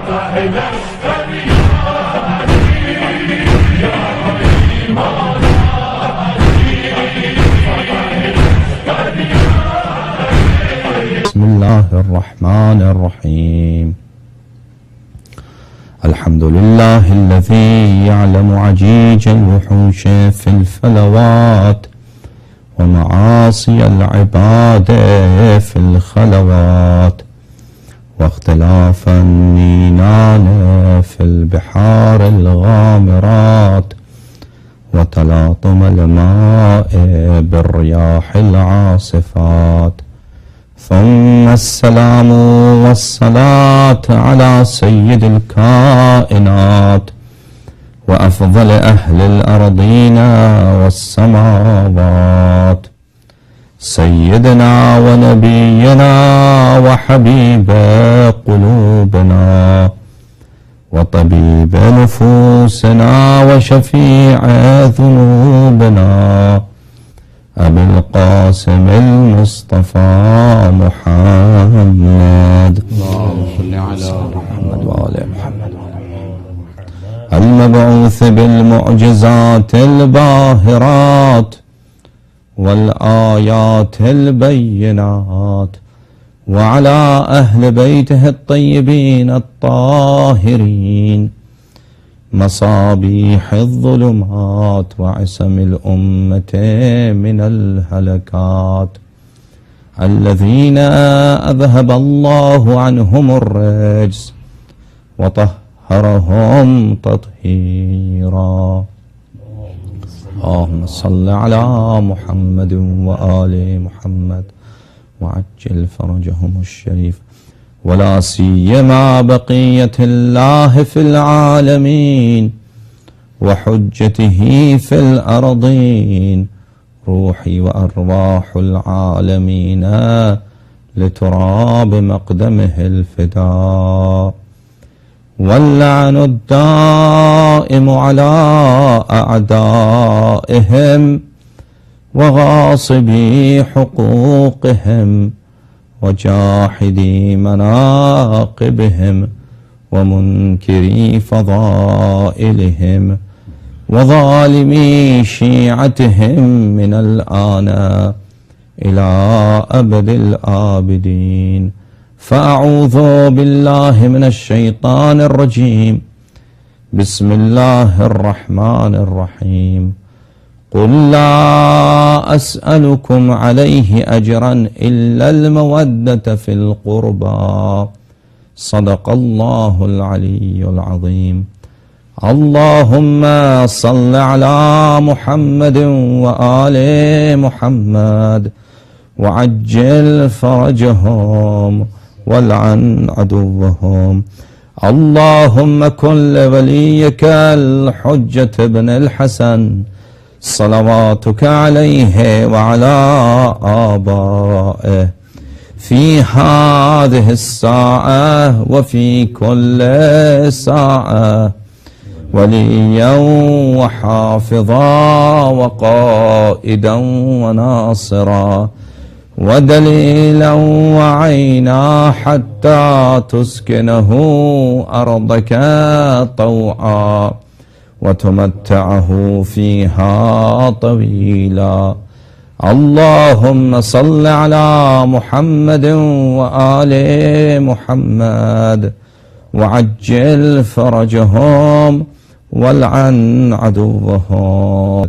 بسم الله الرحمن الرحيم. الحمد لله الذي يعلم عجيج الوحوش في الفلوات ومعاصي العباد في الخلوات واختلاف النينان في البحار الغامرات وتلاطم الماء بالرياح العاصفات، ثم السلام والصلاة على سيد الكائنات وأفضل أهل الأرضين والسماوات، سيدنا ونبينا وحبيب قلوبنا وطبيب نفوسنا وشفيع ذنوبنا أبي القاسم المصطفى محمد، اللهم صل على محمد وآل محمد، المبعوث بالمعجزات الباهرات والآيات البينات، وعلى أهل بيته الطيبين الطاهرين مصابيح الظلمات وعصم الأمة من الهلكات، الذين أذهب الله عنهم الرجس وطهرهم تطهيرا. اللهم صل على محمد وآل محمد وعجل فرجهم الشريف، ولا سيما بقية الله في العالمين وحجته في الأرضين، روحي وأرواح العالمين لتراب مقدمه الفداء، واللعن الدائم على أعدائهم وغاصبي حقوقهم وجاحدي مناقبهم ومنكري فضائلهم وظالمي شيعتهم من الآن إلى أبد الآبدين. فأعوذ بالله من الشيطان الرجيم. بسم الله الرحمن الرحيم. قل لا أسألكم عليه أجرا إلا المودة في القربى. صدق الله العلي العظيم. اللهم صل على محمد وآل محمد وعجل فرجهم والعن عدوهم. اللهم كن لوليك الحجة بن الحسن صلواتك عليه وعلى آبائه في هذه الساعة وفي كل ساعة وليا وحافظا وقائدا وناصرا ودليلا وعينا حتى تسكنه أرضك طوعا وتمتعه فيها طويلا. اللهم صل على محمد وآل محمد وعجل فرجهم والعن عدوهم.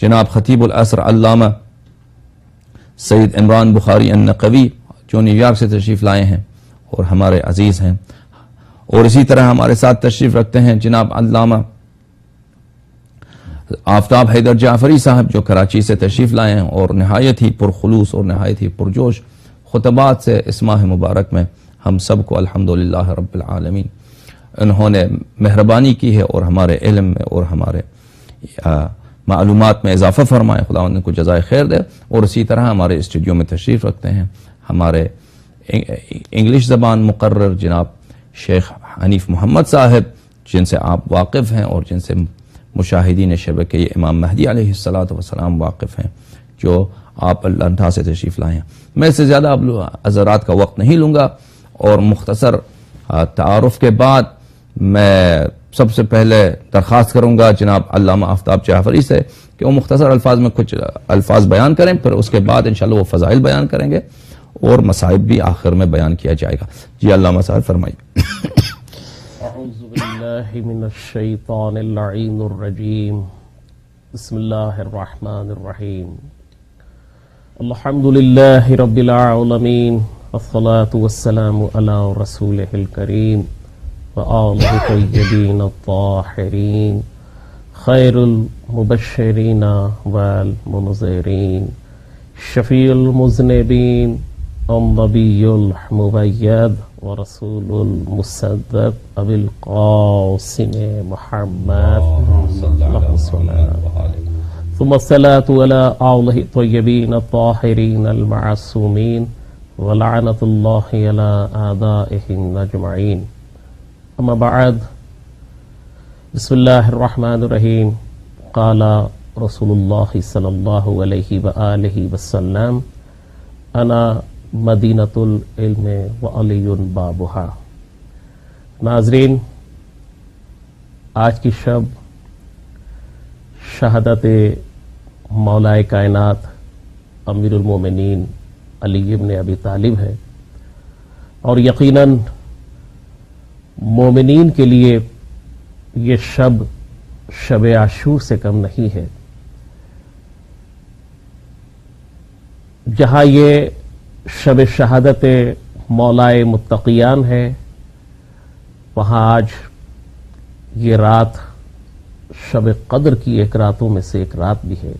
جناب خطیب العصر علامہ سید عمران بخاری النقوی جو نیو یارک سے تشریف لائے ہیں اور ہمارے عزیز ہیں، اور اسی طرح ہمارے ساتھ تشریف رکھتے ہیں جناب علامہ آفتاب حیدر جعفری صاحب جو کراچی سے تشریف لائے ہیں اور نہایت ہی پرخلوص اور نہایت ہی پرجوش خطبات سے اس ماہ مبارک میں ہم سب کو الحمدللہ رب العالمین انہوں نے مہربانی کی ہے اور ہمارے علم میں اور ہمارے معلومات میں اضافہ فرمائے، خدا ان کو جزائے خیر دے۔ اور اسی طرح ہمارے اسٹوڈیو میں تشریف رکھتے ہیں ہمارے انگلش زبان مقرر جناب شیخ حنیف محمد صاحب، جن سے آپ واقف ہیں اور جن سے مشاہدین شبکہ امام مہدی علیہ السلام واقف ہیں، جو آپ اللہ سے تشریف لائے ہیں۔ میں اس سے زیادہ اب حضرات کا وقت نہیں لوں گا، اور مختصر تعارف کے بعد میں سب سے پہلے درخواست کروں گا جناب علامہ آفتاب جعفری سے کہ وہ مختصر الفاظ میں کچھ الفاظ بیان کریں، پھر اس کے بعد انشاءاللہ وہ فضائل بیان کریں گے اور مصائب بھی آخر میں بیان کیا جائے گا۔ جی علامہ صاحب فرمائیے۔ اعوذ باللہ من الشیطان اللعین الرجیم، بسم اللہ الرحمن الرحیم، الحمدللہ رب العالمین، الصلاة والسلام علی رسولہ الکریم وآلہ طیبین الطاہرین، خیر المبشرین والمنذرین، شفیع المذنبین، النبی المبید ورسول المصدق ابی القاسم محمد اللہم صلی اللہ علیہ ثم الصلاة على آلہ الطیبین الطاہرین المعصومین ولعنت اللہ علی اعدائہم اجمعین، اما بعد، بسم اللہ الرحمن الرحیم۔ قال رسول اللہ صلی اللہ علیہ وآلہ وسلم انا مدینۃ العلم وعلی بابھا۔ ناظرین، آج کی شب شہادت مولا کائنات امیر المومنین علی ابن ابی طالب ہے، اور یقیناً مومنین کے لیے یہ شب عاشور سے کم نہیں ہے۔ جہاں یہ شب شہادت مولائے متقیان ہے، وہاں آج یہ رات شب قدر کی ایک راتوں میں سے ایک رات بھی ہے۔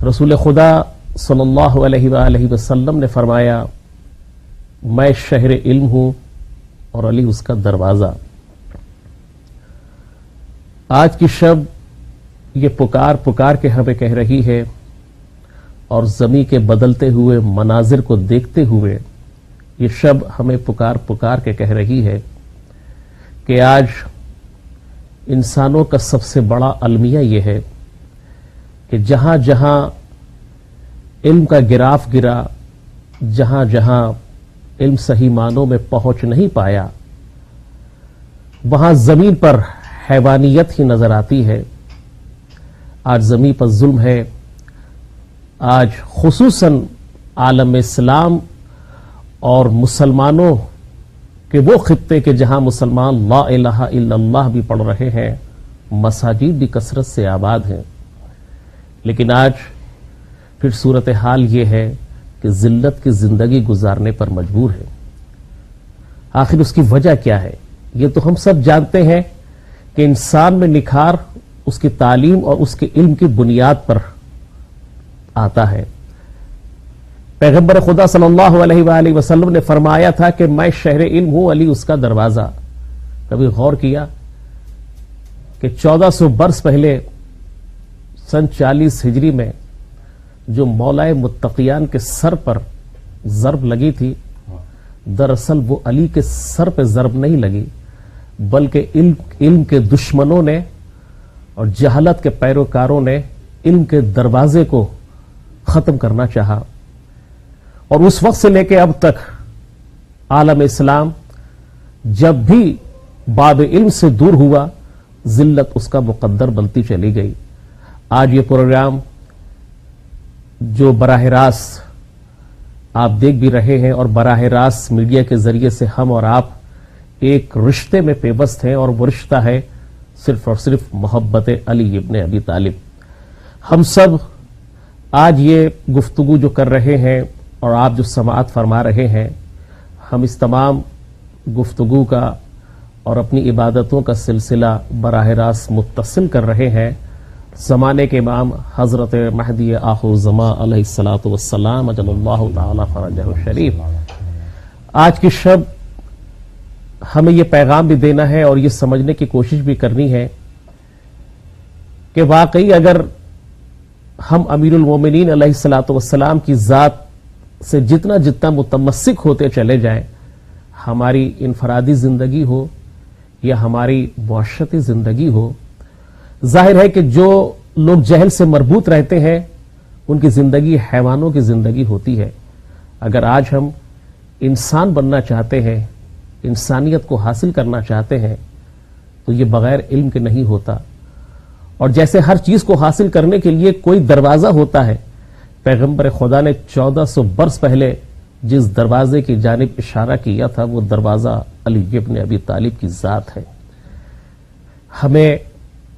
رسول خدا صلی اللہ علیہ وآلہ وسلم نے فرمایا، میں شہر علم ہوں اور علی اس کا دروازہ۔ آج کی شب یہ پکار کے ہمیں کہہ رہی ہے، اور زمین کے بدلتے ہوئے مناظر کو دیکھتے ہوئے یہ شب ہمیں پکار کے کہہ رہی ہے کہ آج انسانوں کا سب سے بڑا المیہ یہ ہے کہ جہاں جہاں علم کا گراف گرا، جہاں جہاں علم صحیح معنوں میں پہنچ نہیں پایا، وہاں زمین پر حیوانیت ہی نظر آتی ہے۔ آج زمین پر ظلم ہے۔ آج خصوصاً عالم اسلام اور مسلمانوں کے وہ خطے کے جہاں مسلمان لا الہ الا اللہ بھی پڑھ رہے ہیں، مساجد بھی کثرت سے آباد ہیں، لیکن آج پھر صورتحال یہ ہے کہ ذلت کی زندگی گزارنے پر مجبور ہے۔ آخر اس کی وجہ کیا ہے؟ یہ تو ہم سب جانتے ہیں کہ انسان میں نکھار اس کی تعلیم اور اس کے علم کی بنیاد پر آتا ہے۔ پیغمبر خدا صلی اللہ علیہ وآلہ وسلم نے فرمایا تھا کہ میں شہر علم ہوں، علی اس کا دروازہ۔ کبھی غور کیا کہ 1400 برس پہلے سن 40 ہجری میں جو مولائے متقیان کے سر پر ضرب لگی تھی، دراصل وہ علی کے سر پہ ضرب نہیں لگی، بلکہ علم کے دشمنوں نے اور جہالت کے پیروکاروں نے علم کے دروازے کو ختم کرنا چاہا، اور اس وقت سے لے کے اب تک عالم اسلام جب بھی باب علم سے دور ہوا، ذلت اس کا مقدر بنتی چلی گئی۔ آج یہ پروگرام جو براہ راست آپ دیکھ بھی رہے ہیں، اور براہ راست میڈیا کے ذریعے سے ہم اور آپ ایک رشتے میں پیوست ہیں، اور وہ رشتہ ہے صرف اور صرف محبت علی ابن ابی طالب. ہم سب آج یہ گفتگو جو کر رہے ہیں اور آپ جو سماعت فرما رہے ہیں، ہم اس تمام گفتگو کا اور اپنی عبادتوں کا سلسلہ براہ راست متصل کر رہے ہیں زمانے کے امام حضرت مہدی آخر الزمان علیہ الصلوۃ والسلام اجل اللہ تعالی فرجہ الشریف. آج کی شب ہمیں یہ پیغام بھی دینا ہے اور یہ سمجھنے کی کوشش بھی کرنی ہے کہ واقعی اگر ہم امیر المومنین علیہ الصلوۃ والسلام کی ذات سے جتنا متمسک ہوتے چلے جائیں، ہماری انفرادی زندگی ہو یا ہماری معاشرتی زندگی ہو، ظاہر ہے کہ جو لوگ جہل سے مربوط رہتے ہیں ان کی زندگی حیوانوں کی زندگی ہوتی ہے. اگر آج ہم انسان بننا چاہتے ہیں، انسانیت کو حاصل کرنا چاہتے ہیں، تو یہ بغیر علم کے نہیں ہوتا. اور جیسے ہر چیز کو حاصل کرنے کے لیے کوئی دروازہ ہوتا ہے، پیغمبر خدا نے 1400 برس پہلے جس دروازے کی جانب اشارہ کیا تھا وہ دروازہ علی ابن ابی طالب کی ذات ہے. ہمیں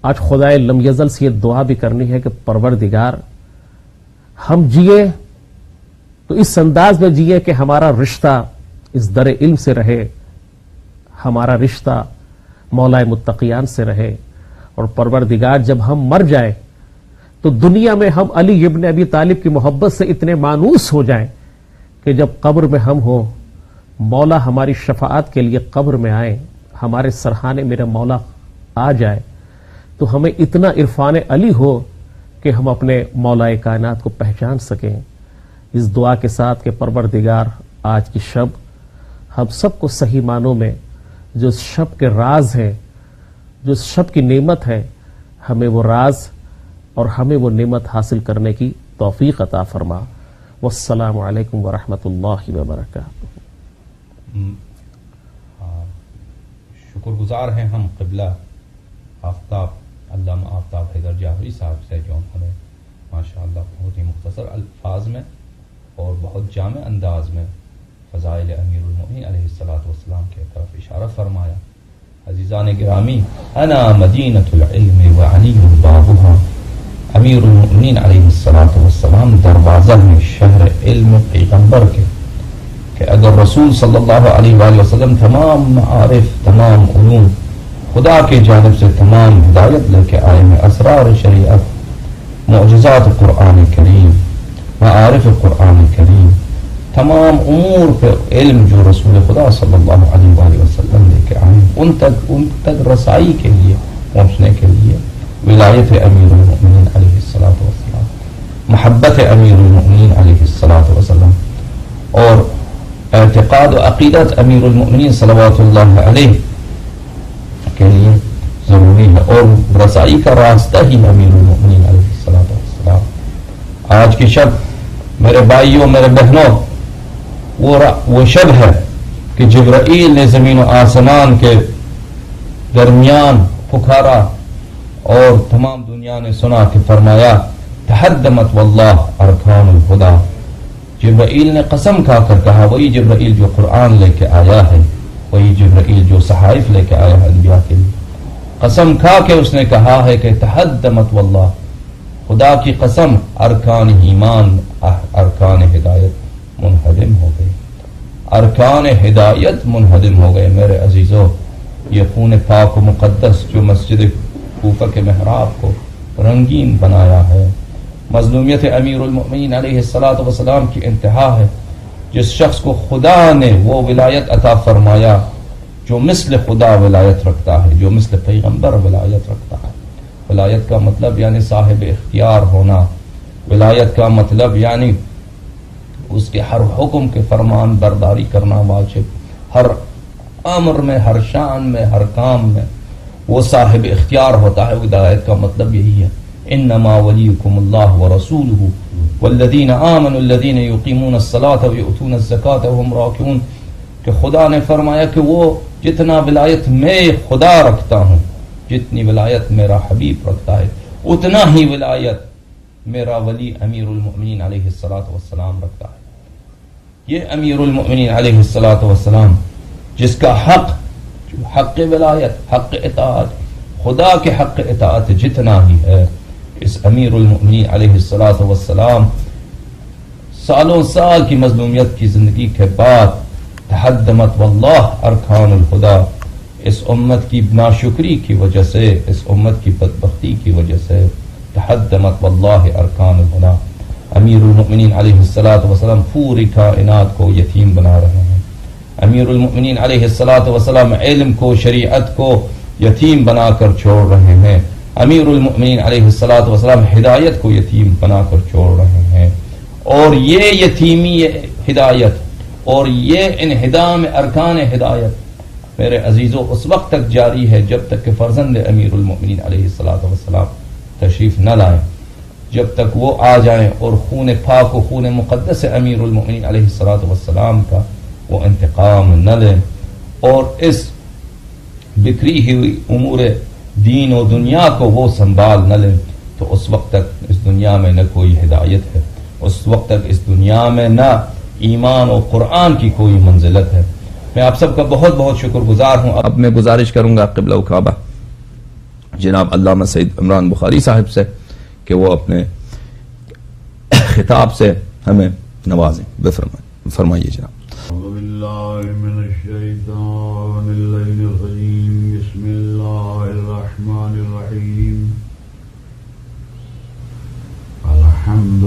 آج خدائے لم یزل سے یہ دعا بھی کرنی ہے کہ پروردگار ہم جیے تو اس انداز میں جیے کہ ہمارا رشتہ اس در علم سے رہے، ہمارا رشتہ مولا متقیان سے رہے، اور پروردگار جب ہم مر جائیں تو دنیا میں ہم علی ابن ابی طالب کی محبت سے اتنے مانوس ہو جائیں کہ جب قبر میں ہم ہوں، مولا ہماری شفاعت کے لیے قبر میں آئیں، ہمارے سرحانے میرا مولا آ جائے تو ہمیں اتنا عرفان علی ہو کہ ہم اپنے مولا کائنات کو پہچان سکیں. اس دعا کے ساتھ کہ پروردگار آج کی شب ہم سب کو صحیح معنوں میں جو اس شب کے راز ہیں، جو اس شب کی نعمت ہے، ہمیں وہ راز اور ہمیں وہ نعمت حاصل کرنے کی توفیق عطا فرما. والسلام علیکم ورحمۃ اللہ وبرکاتہ. شکر گزار ہیں ہم قبلہ آفتاب علامہ آفتاب حیدر جعفری صاحب سے، جو ہمیں ماشاءاللہ بہت ہی مختصر الفاظ میں اور بہت جامع انداز میں فضائل امیر المؤمنین علیہ الصلوۃ والسلام کی طرف اشارہ فرمایا. عزیزان گرامی، انا مدینۃ العلم وعلی بابها، امیر المؤمنین علیہ الصلوۃ والسلام دروازہ میں شہر علم پیغمبر کے، کہ اگر رسول صلی اللہ علیہ وآلہ وسلم تمام معارف، تمام علوم، خدا کی جانب سے تمام ہدایت لے کے آئے ہیں، اسرار شریعت، معجزات قرآن کریم، معارف قرآن کریم، تمام امور پہ علم جو رسول خدا صلی اللہ علیہ وآلہ وسلم لے کے آئے ہیں، ان تک رسائی کے لیے، پہنچنے کے لیے ولایت امیر المؤمنین علیہ الصلوۃ والسلام، محبت امیر المؤمنین علیہ الصلوۃ والسلام اور اعتقاد و عقیدت امیر المؤمنین صلوات اللہ علیہ کے لیے ضروری ہے، اور رسائی کا راستہ ہی امیر المؤمنین علیہ الصلوۃ والسلام. آج کی شب میرے بھائیوں، میرے بہنوں، وہ شب ہے کہ جبرائیل نے زمین و آسمان کے درمیان پکارا اور تمام دنیا نے سنا کہ فرمایا تحدمت واللہ ارکان الہدی. جبرائیل نے قسم کھا کر کہا، وہی جبرائیل جو قرآن لے کے آیا ہے، وہی جبرائیل جو صحائف لے کے آیا ہے انبیاء کے لیے، قسم کھا کے اس نے کہا ہے کہ تحدمت واللہ، خدا کی قسم، ارکان ایمان، ارکان ہدایت منہدم ہو گئے، ارکان ہدایت منہدم ہو گئے. میرے عزیزو، یہ خون پاک و مقدس جو مسجد کوفہ کے محراب کو رنگین بنایا ہے، مظلومیت امیر المؤمنین علیہ الصلوۃ والسلام کی انتہا ہے. جس شخص کو خدا نے وہ ولایت عطا فرمایا جو مثل خدا ولایت رکھتا ہے، جو مثل پیغمبر ولایت رکھتا ہے. ولایت کا مطلب یعنی صاحب اختیار ہونا، ولایت کا مطلب یعنی اس کے ہر حکم کے فرمان برداری کرنا واجب، ہر امر میں، ہر شان میں، ہر کام میں وہ صاحب اختیار ہوتا ہے. ولایت کا مطلب یہی ہے، انما ولیکم اللہ ورسولہ والذین آمنوا الذین یقیمون الصلاۃ ویؤتون الزکاۃ وهم راکعون، کہ خدا نے فرمایا کہ وہ جتنا ولایت میں خدا رکھتا ہوں، جتنی ولایت میرا حبیب رکھتا ہے، اتنا ہی ولایت میرا ولی امیر المؤمنین علیہ الصلوۃ والسلام رکھتا ہے. یہ امیر المؤمنین علیہ الصلوۃ والسلام جس کا حق ولایت، حق اطاعت، خدا کے حق اطاعت جتنا ہی ہے، اس امیر المؤمنین علیہ الصلوۃ والسلام سالوں سال کی مظلومیت کی زندگی کے بعد تحدمت واللہ ارکان الہدی، اس امت کی ناشکری کی وجہ سے، اس امت کی بدبختی کی وجہ سے تحدمت واللہ ارکان الہدی، امیر المؤمنین علیہ الصلوۃ والسلام پوری کائنات کو یتیم بنا رہے ہیں۔ امیر المؤمنین علیہ الصلوۃ والسلام علم کو، شریعت کو یتیم بنا کر چھوڑ رہے ہیں۔ امیر المؤمنین علیہ الصلوۃ والسلام ہدایت کو یتیم بنا کر چھوڑ رہے ہیں، اور یہ یتیمی ہدایت اور یہ انہدام ارکان ہدایت میرے عزیزوں اس وقت تک جاری ہے جب تک کہ فرزند امیر المؤمنین علیہ الصلوۃ والسلام تشریف نہ لائیں، جب تک وہ آ جائیں اور خون پاک و خون مقدس امیر المؤمنین علیہ الصلوۃ والسلام کا وہ انتقام نہ لیں اور اس بکھری ہوئی امور دین و دنیا کو وہ سنبھال نہ لیں، تو اس وقت تک اس دنیا میں نہ کوئی ہدایت ہے، اس وقت تک اس دنیا میں نہ ایمان و قرآن کی کوئی منزلت ہے۔ میں آپ سب کا بہت بہت شکر گزار ہوں۔ اب میں گزارش کروں گا قبلہ و کعبہ جناب علامہ سید عمران بخاری صاحب سے کہ وہ اپنے خطاب سے ہمیں نوازیں۔ فرمائیے جناب۔ أعوذ بالله من الشيطان اللعين الرجيم بسم الله الرحمن الرحيم الحمد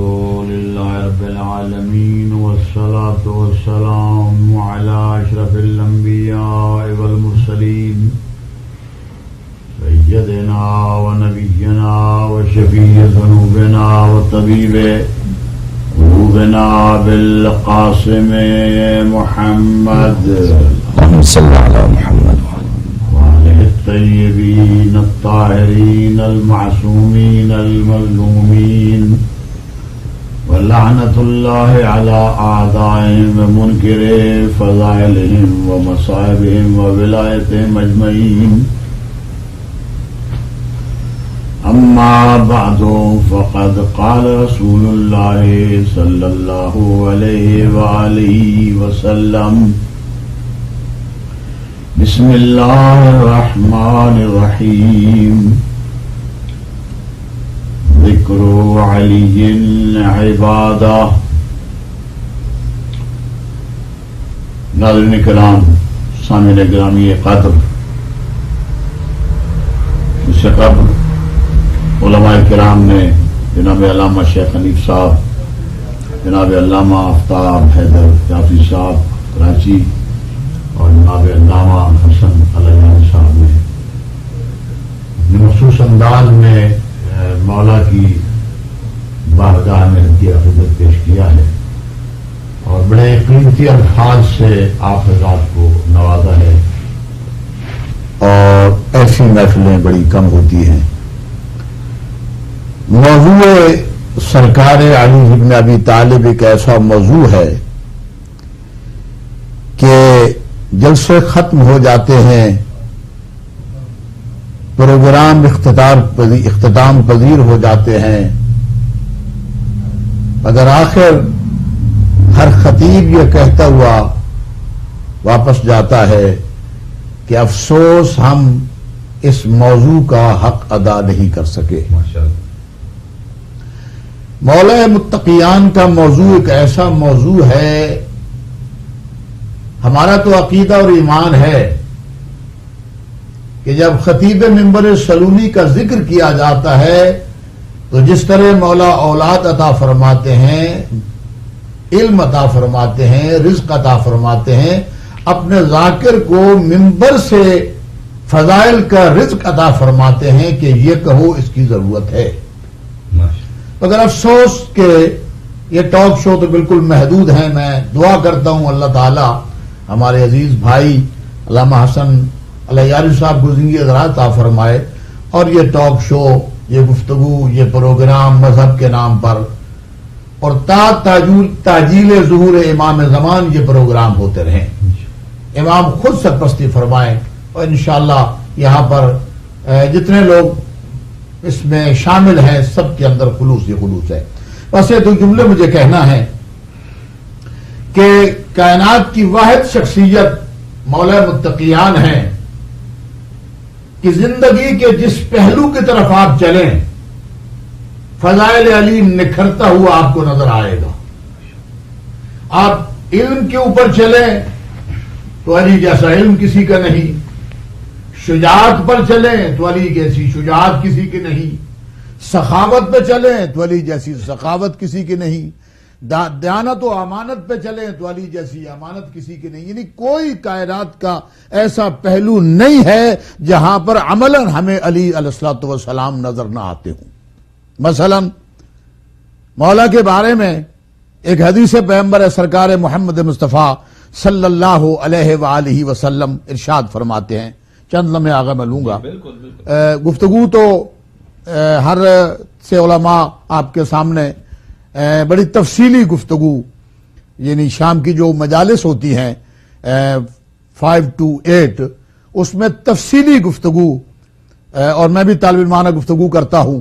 لله رب العالمين والصلاة والسلام على أشرف الأنبياء والمرسلين سيدنا ونبينا وشفيع ذنوبنا وطبيب قلوبنا بالقاسم محمد اللهم صل على محمد وعلى الطيبين الطاهرين المعصومين المظلومين ولعنة الله على أعدائهم ومنكر فضائلهم ومصائبهم وولايتهم أجمعين. أما بعد فقد قال رسول الله صلى الله عليه وآله وسلم بسم الله الرحمن الرحيم ذكر علي عبادة. ناظرین کرام، سامعین گرامی قدر، اس سے قبل علماء کرام نے جناب علامہ شیخ حنیف صاحب، جناب علامہ آفتاب حیدر جعفری صاحب کراچی اور جناب علامہ حسن علیانی صاحب نے اپنے مخصوص انداز میں مولا کی بارگاہ میں ہدیہ خدمت پیش کیا ہے اور بڑے قیمتی الفاظ سے آپ حضرات کو نوازا ہے، اور ایسی محفلیں بڑی کم ہوتی ہیں۔ موضوع سرکار علی بن ابی طالب ایک ایسا موضوع ہے کہ جلسے ختم ہو جاتے ہیں، پروگرام اختتام پذیر ہو جاتے ہیں، مگر آخر ہر خطیب یہ کہتا ہوا واپس جاتا ہے کہ افسوس ہم اس موضوع کا حق ادا نہیں کر سکے۔ مولا متقیان کا موضوع ایک ایسا موضوع ہے، ہمارا تو عقیدہ اور ایمان ہے کہ جب خطیب منبر سلومی کا ذکر کیا جاتا ہے تو جس طرح مولا اولاد عطا فرماتے ہیں، علم عطا فرماتے ہیں، رزق عطا فرماتے ہیں، اپنے ذاکر کو منبر سے فضائل کا رزق عطا فرماتے ہیں کہ یہ کہو اس کی ضرورت ہے۔ مگر افسوس کہ یہ ٹاک شو تو بالکل محدود ہیں۔ میں دعا کرتا ہوں اللہ تعالی ہمارے عزیز بھائی علامہ حسن علیانی صاحب کو زندگی عطا عطا فرمائے، اور یہ ٹاک شو، یہ گفتگو، یہ پروگرام مذہب کے نام پر اور تاجیل ظہور امام زمان یہ پروگرام ہوتے رہیں۔ امام خود سرپرستی فرمائیں، اور انشاءاللہ یہاں پر جتنے لوگ اس میں شامل ہیں سب کے اندر خلوص ہی خلوص ہے۔ بس یہ دو جملے مجھے کہنا ہے کہ کائنات کی واحد شخصیت مولا متقیان ہیں، کہ زندگی کے جس پہلو کی طرف آپ چلیں فضائل علی نکھرتا ہوا آپ کو نظر آئے گا. آپ علم کے اوپر چلیں تو علی جیسا علم کسی کا نہیں، شجاعت پر چلیں تو علی جیسی شجاعت کسی کی نہیں، سخاوت پہ چلیں تو علی جیسی سخاوت کسی کی نہیں، دیانت و امانت پہ چلیں تو علی جیسی امانت کسی کی نہیں. یعنی کوئی کائنات کا ایسا پہلو نہیں ہے جہاں پر عملاً ہمیں علی علیہ الصلوۃ والسلام نظر نہ آتے ہوں. مثلا مولا کے بارے میں ایک حدیث پیغمبر سرکار محمد مصطفیٰ صلی اللہ علیہ وآلہ وسلم ارشاد فرماتے ہیں، چند لمحے آگے میں لوں گا. گفتگو تو ہر سے علماء آپ کے سامنے بڑی تفصیلی گفتگو، یعنی شام کی جو مجالس ہوتی ہیں 5 to 8 اس میں تفصیلی گفتگو، اور میں بھی طالب علمانہ گفتگو کرتا ہوں،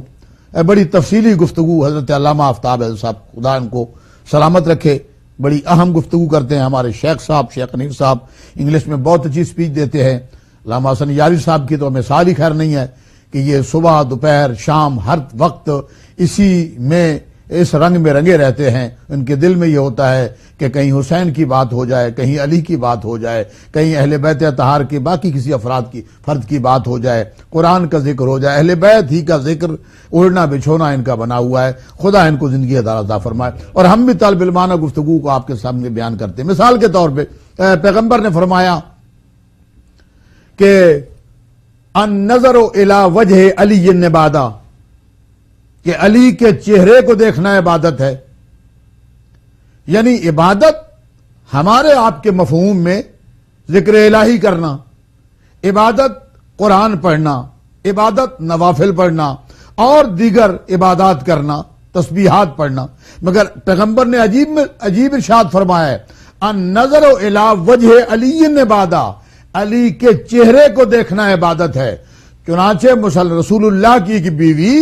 بڑی تفصیلی گفتگو حضرت علامہ آفتاب صاحب خدا ان کو سلامت رکھے بڑی اہم گفتگو کرتے ہیں. ہمارے شیخ صاحب شیخ حنیف صاحب انگلش میں بہت اچھی سپیچ دیتے ہیں. علامہ حسن یاری صاحب کی تو مثال ہی خیر نہیں ہے کہ یہ صبح دوپہر شام ہر وقت اسی میں اس رنگ میں رنگے رہتے ہیں. ان کے دل میں یہ ہوتا ہے کہ کہیں حسین کی بات ہو جائے، کہیں علی کی بات ہو جائے، کہیں اہل بیت اطہار کی باقی کسی فرد کی بات ہو جائے، قرآن کا ذکر ہو جائے، اہل بیت ہی کا ذکر اڑنا بچھونا ان کا بنا ہوا ہے. خدا ان کو زندگی عطا فرمائے. اور ہم بھی طالب علمانہ گفتگو کو آپ کے سامنے بیان کرتے ہیں. مثال کے طور پہ پیغمبر نے فرمایا کہ النظر الی وجہ علی عبادہ، کہ علی کے چہرے کو دیکھنا عبادت ہے. یعنی عبادت ہمارے آپ کے مفہوم میں ذکر الہی کرنا، عبادت قرآن پڑھنا، عبادت نوافل پڑھنا اور دیگر عبادات کرنا، تسبیحات پڑھنا. مگر پیغمبر نے عجیب ارشاد فرمایا ہے، النظر الی وجہ علی عبادہ، علی کے چہرے کو دیکھنا عبادت ہے. چنانچہ رسول اللہ کی ایک بیوی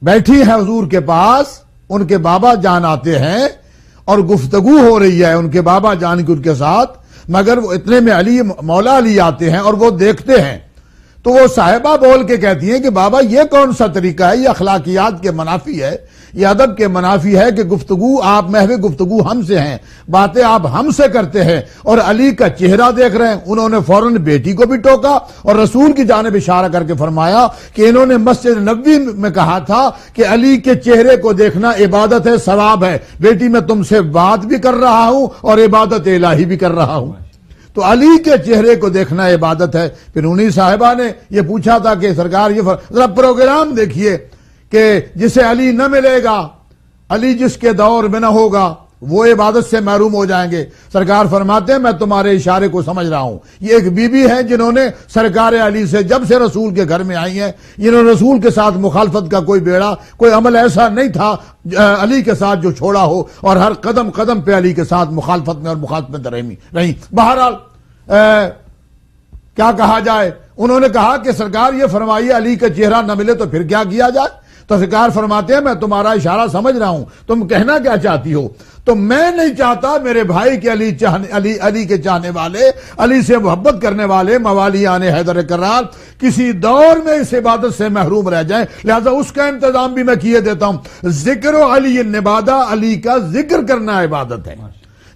بیٹھی ہے حضور کے پاس، ان کے بابا جان آتے ہیں اور گفتگو ہو رہی ہے ان کے بابا جان کی ان کے ساتھ، مگر وہ اتنے میں علی مولا علی آتے ہیں اور وہ دیکھتے ہیں تو وہ صاحبہ بول کے کہتی ہیں کہ بابا یہ کون سا طریقہ ہے، یہ اخلاقیات کے منافی ہے، یہ ادب کے منافی ہے کہ گفتگو آپ محو گفتگو ہم سے ہیں، باتیں آپ ہم سے کرتے ہیں اور علی کا چہرہ دیکھ رہے ہیں. انہوں نے فوراً بیٹی کو بھی ٹوکا اور رسول کی جانب اشارہ کر کے فرمایا کہ انہوں نے مسجد نبوی میں کہا تھا کہ علی کے چہرے کو دیکھنا عبادت ہے، ثواب ہے. بیٹی میں تم سے بات بھی کر رہا ہوں اور عبادت الہی بھی کر رہا ہوں. تو علی کے چہرے کو دیکھنا عبادت ہے. پھر انہی صاحبہ نے یہ پوچھا تھا کہ سرکار یہ ذرا پروگرام دیکھیے کہ جسے علی نہ ملے گا، علی جس کے دور میں نہ ہوگا، وہ عبادت سے محروم ہو جائیں گے. سرکار فرماتے ہیں میں تمہارے اشارے کو سمجھ رہا ہوں. یہ ایک بی بی ہیں جنہوں نے سرکار علی سے جب سے رسول کے گھر میں آئی ہیں، انہوں نے رسول کے ساتھ مخالفت کا کوئی بیڑا، کوئی عمل ایسا نہیں تھا علی کے ساتھ جو چھوڑا ہو، اور ہر قدم قدم پہ علی کے ساتھ مخالفت میں اور مخالفت رہی. بہرحال کیا کہا جائے، انہوں نے کہا کہ سرکار یہ فرمائیے علی کا چہرہ نہ ملے تو پھر کیا کیا جائے. تو سرکار فرماتے ہیں میں تمہارا اشارہ سمجھ رہا ہوں، تم کہنا کیا چاہتی ہو. تو میں نہیں چاہتا میرے بھائی کے علی کے چاہنے والے، علی سے محبت کرنے والے موالیان حیدر کرار کسی دور میں اس عبادت سے محروم رہ جائیں، لہذا اس کا انتظام بھی میں کیے دیتا ہوں. ذکر و علی عبادہ، علی کا ذکر کرنا عبادت ہے.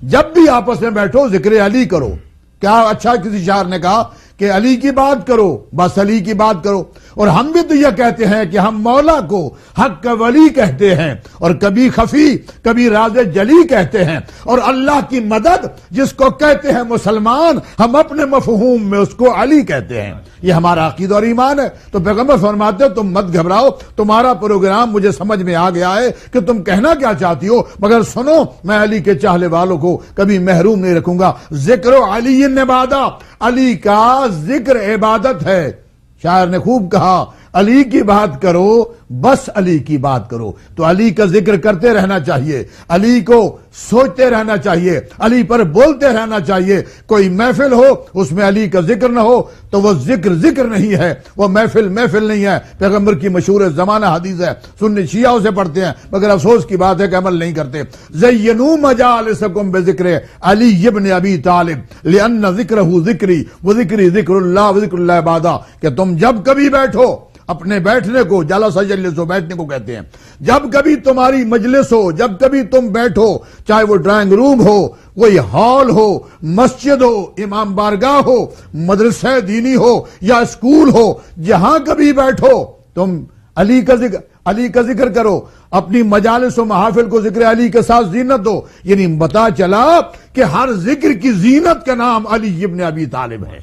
جب بھی آپس میں بیٹھو ذکر علی کرو. کیا اچھا کسی شاعر نے کہا کہ علی کی بات کرو، بس علی کی بات کرو. اور ہم بھی تو یہ کہتے ہیں کہ ہم مولا کو حق کا ولی کہتے ہیں، اور کبھی خفی کبھی راز جلی کہتے ہیں، اور اللہ کی مدد جس کو کہتے ہیں مسلمان، ہم اپنے مفہوم میں اس کو علی کہتے ہیں. یہ ہمارا عقیدہ اور ایمان ہے. تو پیغمبر فرماتے تم مت گھبراؤ، تمہارا پروگرام مجھے سمجھ میں آ گیا ہے کہ تم کہنا کیا چاہتی ہو، مگر سنو میں علی کے چاہنے والوں کو کبھی محروم نہیں رکھوں گا. ذکر و علی عبادہ، علی کا ذکر عبادت ہے. شاعر نے خوب کہا علی کی بات کرو بس علی کی بات کرو. تو علی کا ذکر کرتے رہنا چاہیے, علی کو سوچتے رہنا چاہیے, علی پر بولتے رہنا چاہیے. کوئی محفل ہو اس میں علی کا ذکر نہ ہو تو وہ ذکر نہیں ہے, وہ محفل نہیں ہے. پیغمبر کی مشہور زمانہ حدیث ہے, سنی شیعہ اسے پڑھتے ہیں مگر افسوس کی بات ہے کہ عمل نہیں کرتے. زینوا مجالسکم بذکر علی ابن ابی طالب لان ذکرہ ذکری وذکری ذکر اللہ وذکر اللہ بعدہ, کہ تم جب کبھی بیٹھو, اپنے بیٹھنے کو جلس یجلس بیٹھنے کو کہتے ہیں, جب کبھی تمہاری مجلس ہو, جب کبھی تم بیٹھو, چاہے وہ ڈرائنگ روم ہو, کوئی ہال ہو, مسجد ہو, امام بارگاہ ہو, مدرسہ دینی ہو یا اسکول ہو, جہاں کبھی بیٹھو تم علی کا ذکر کرو. اپنی مجالس و محافل کو ذکر علی کے ساتھ زینت دو. یعنی پتا چلا کہ ہر ذکر کی زینت کا نام علی ابن ابی طالب ہے.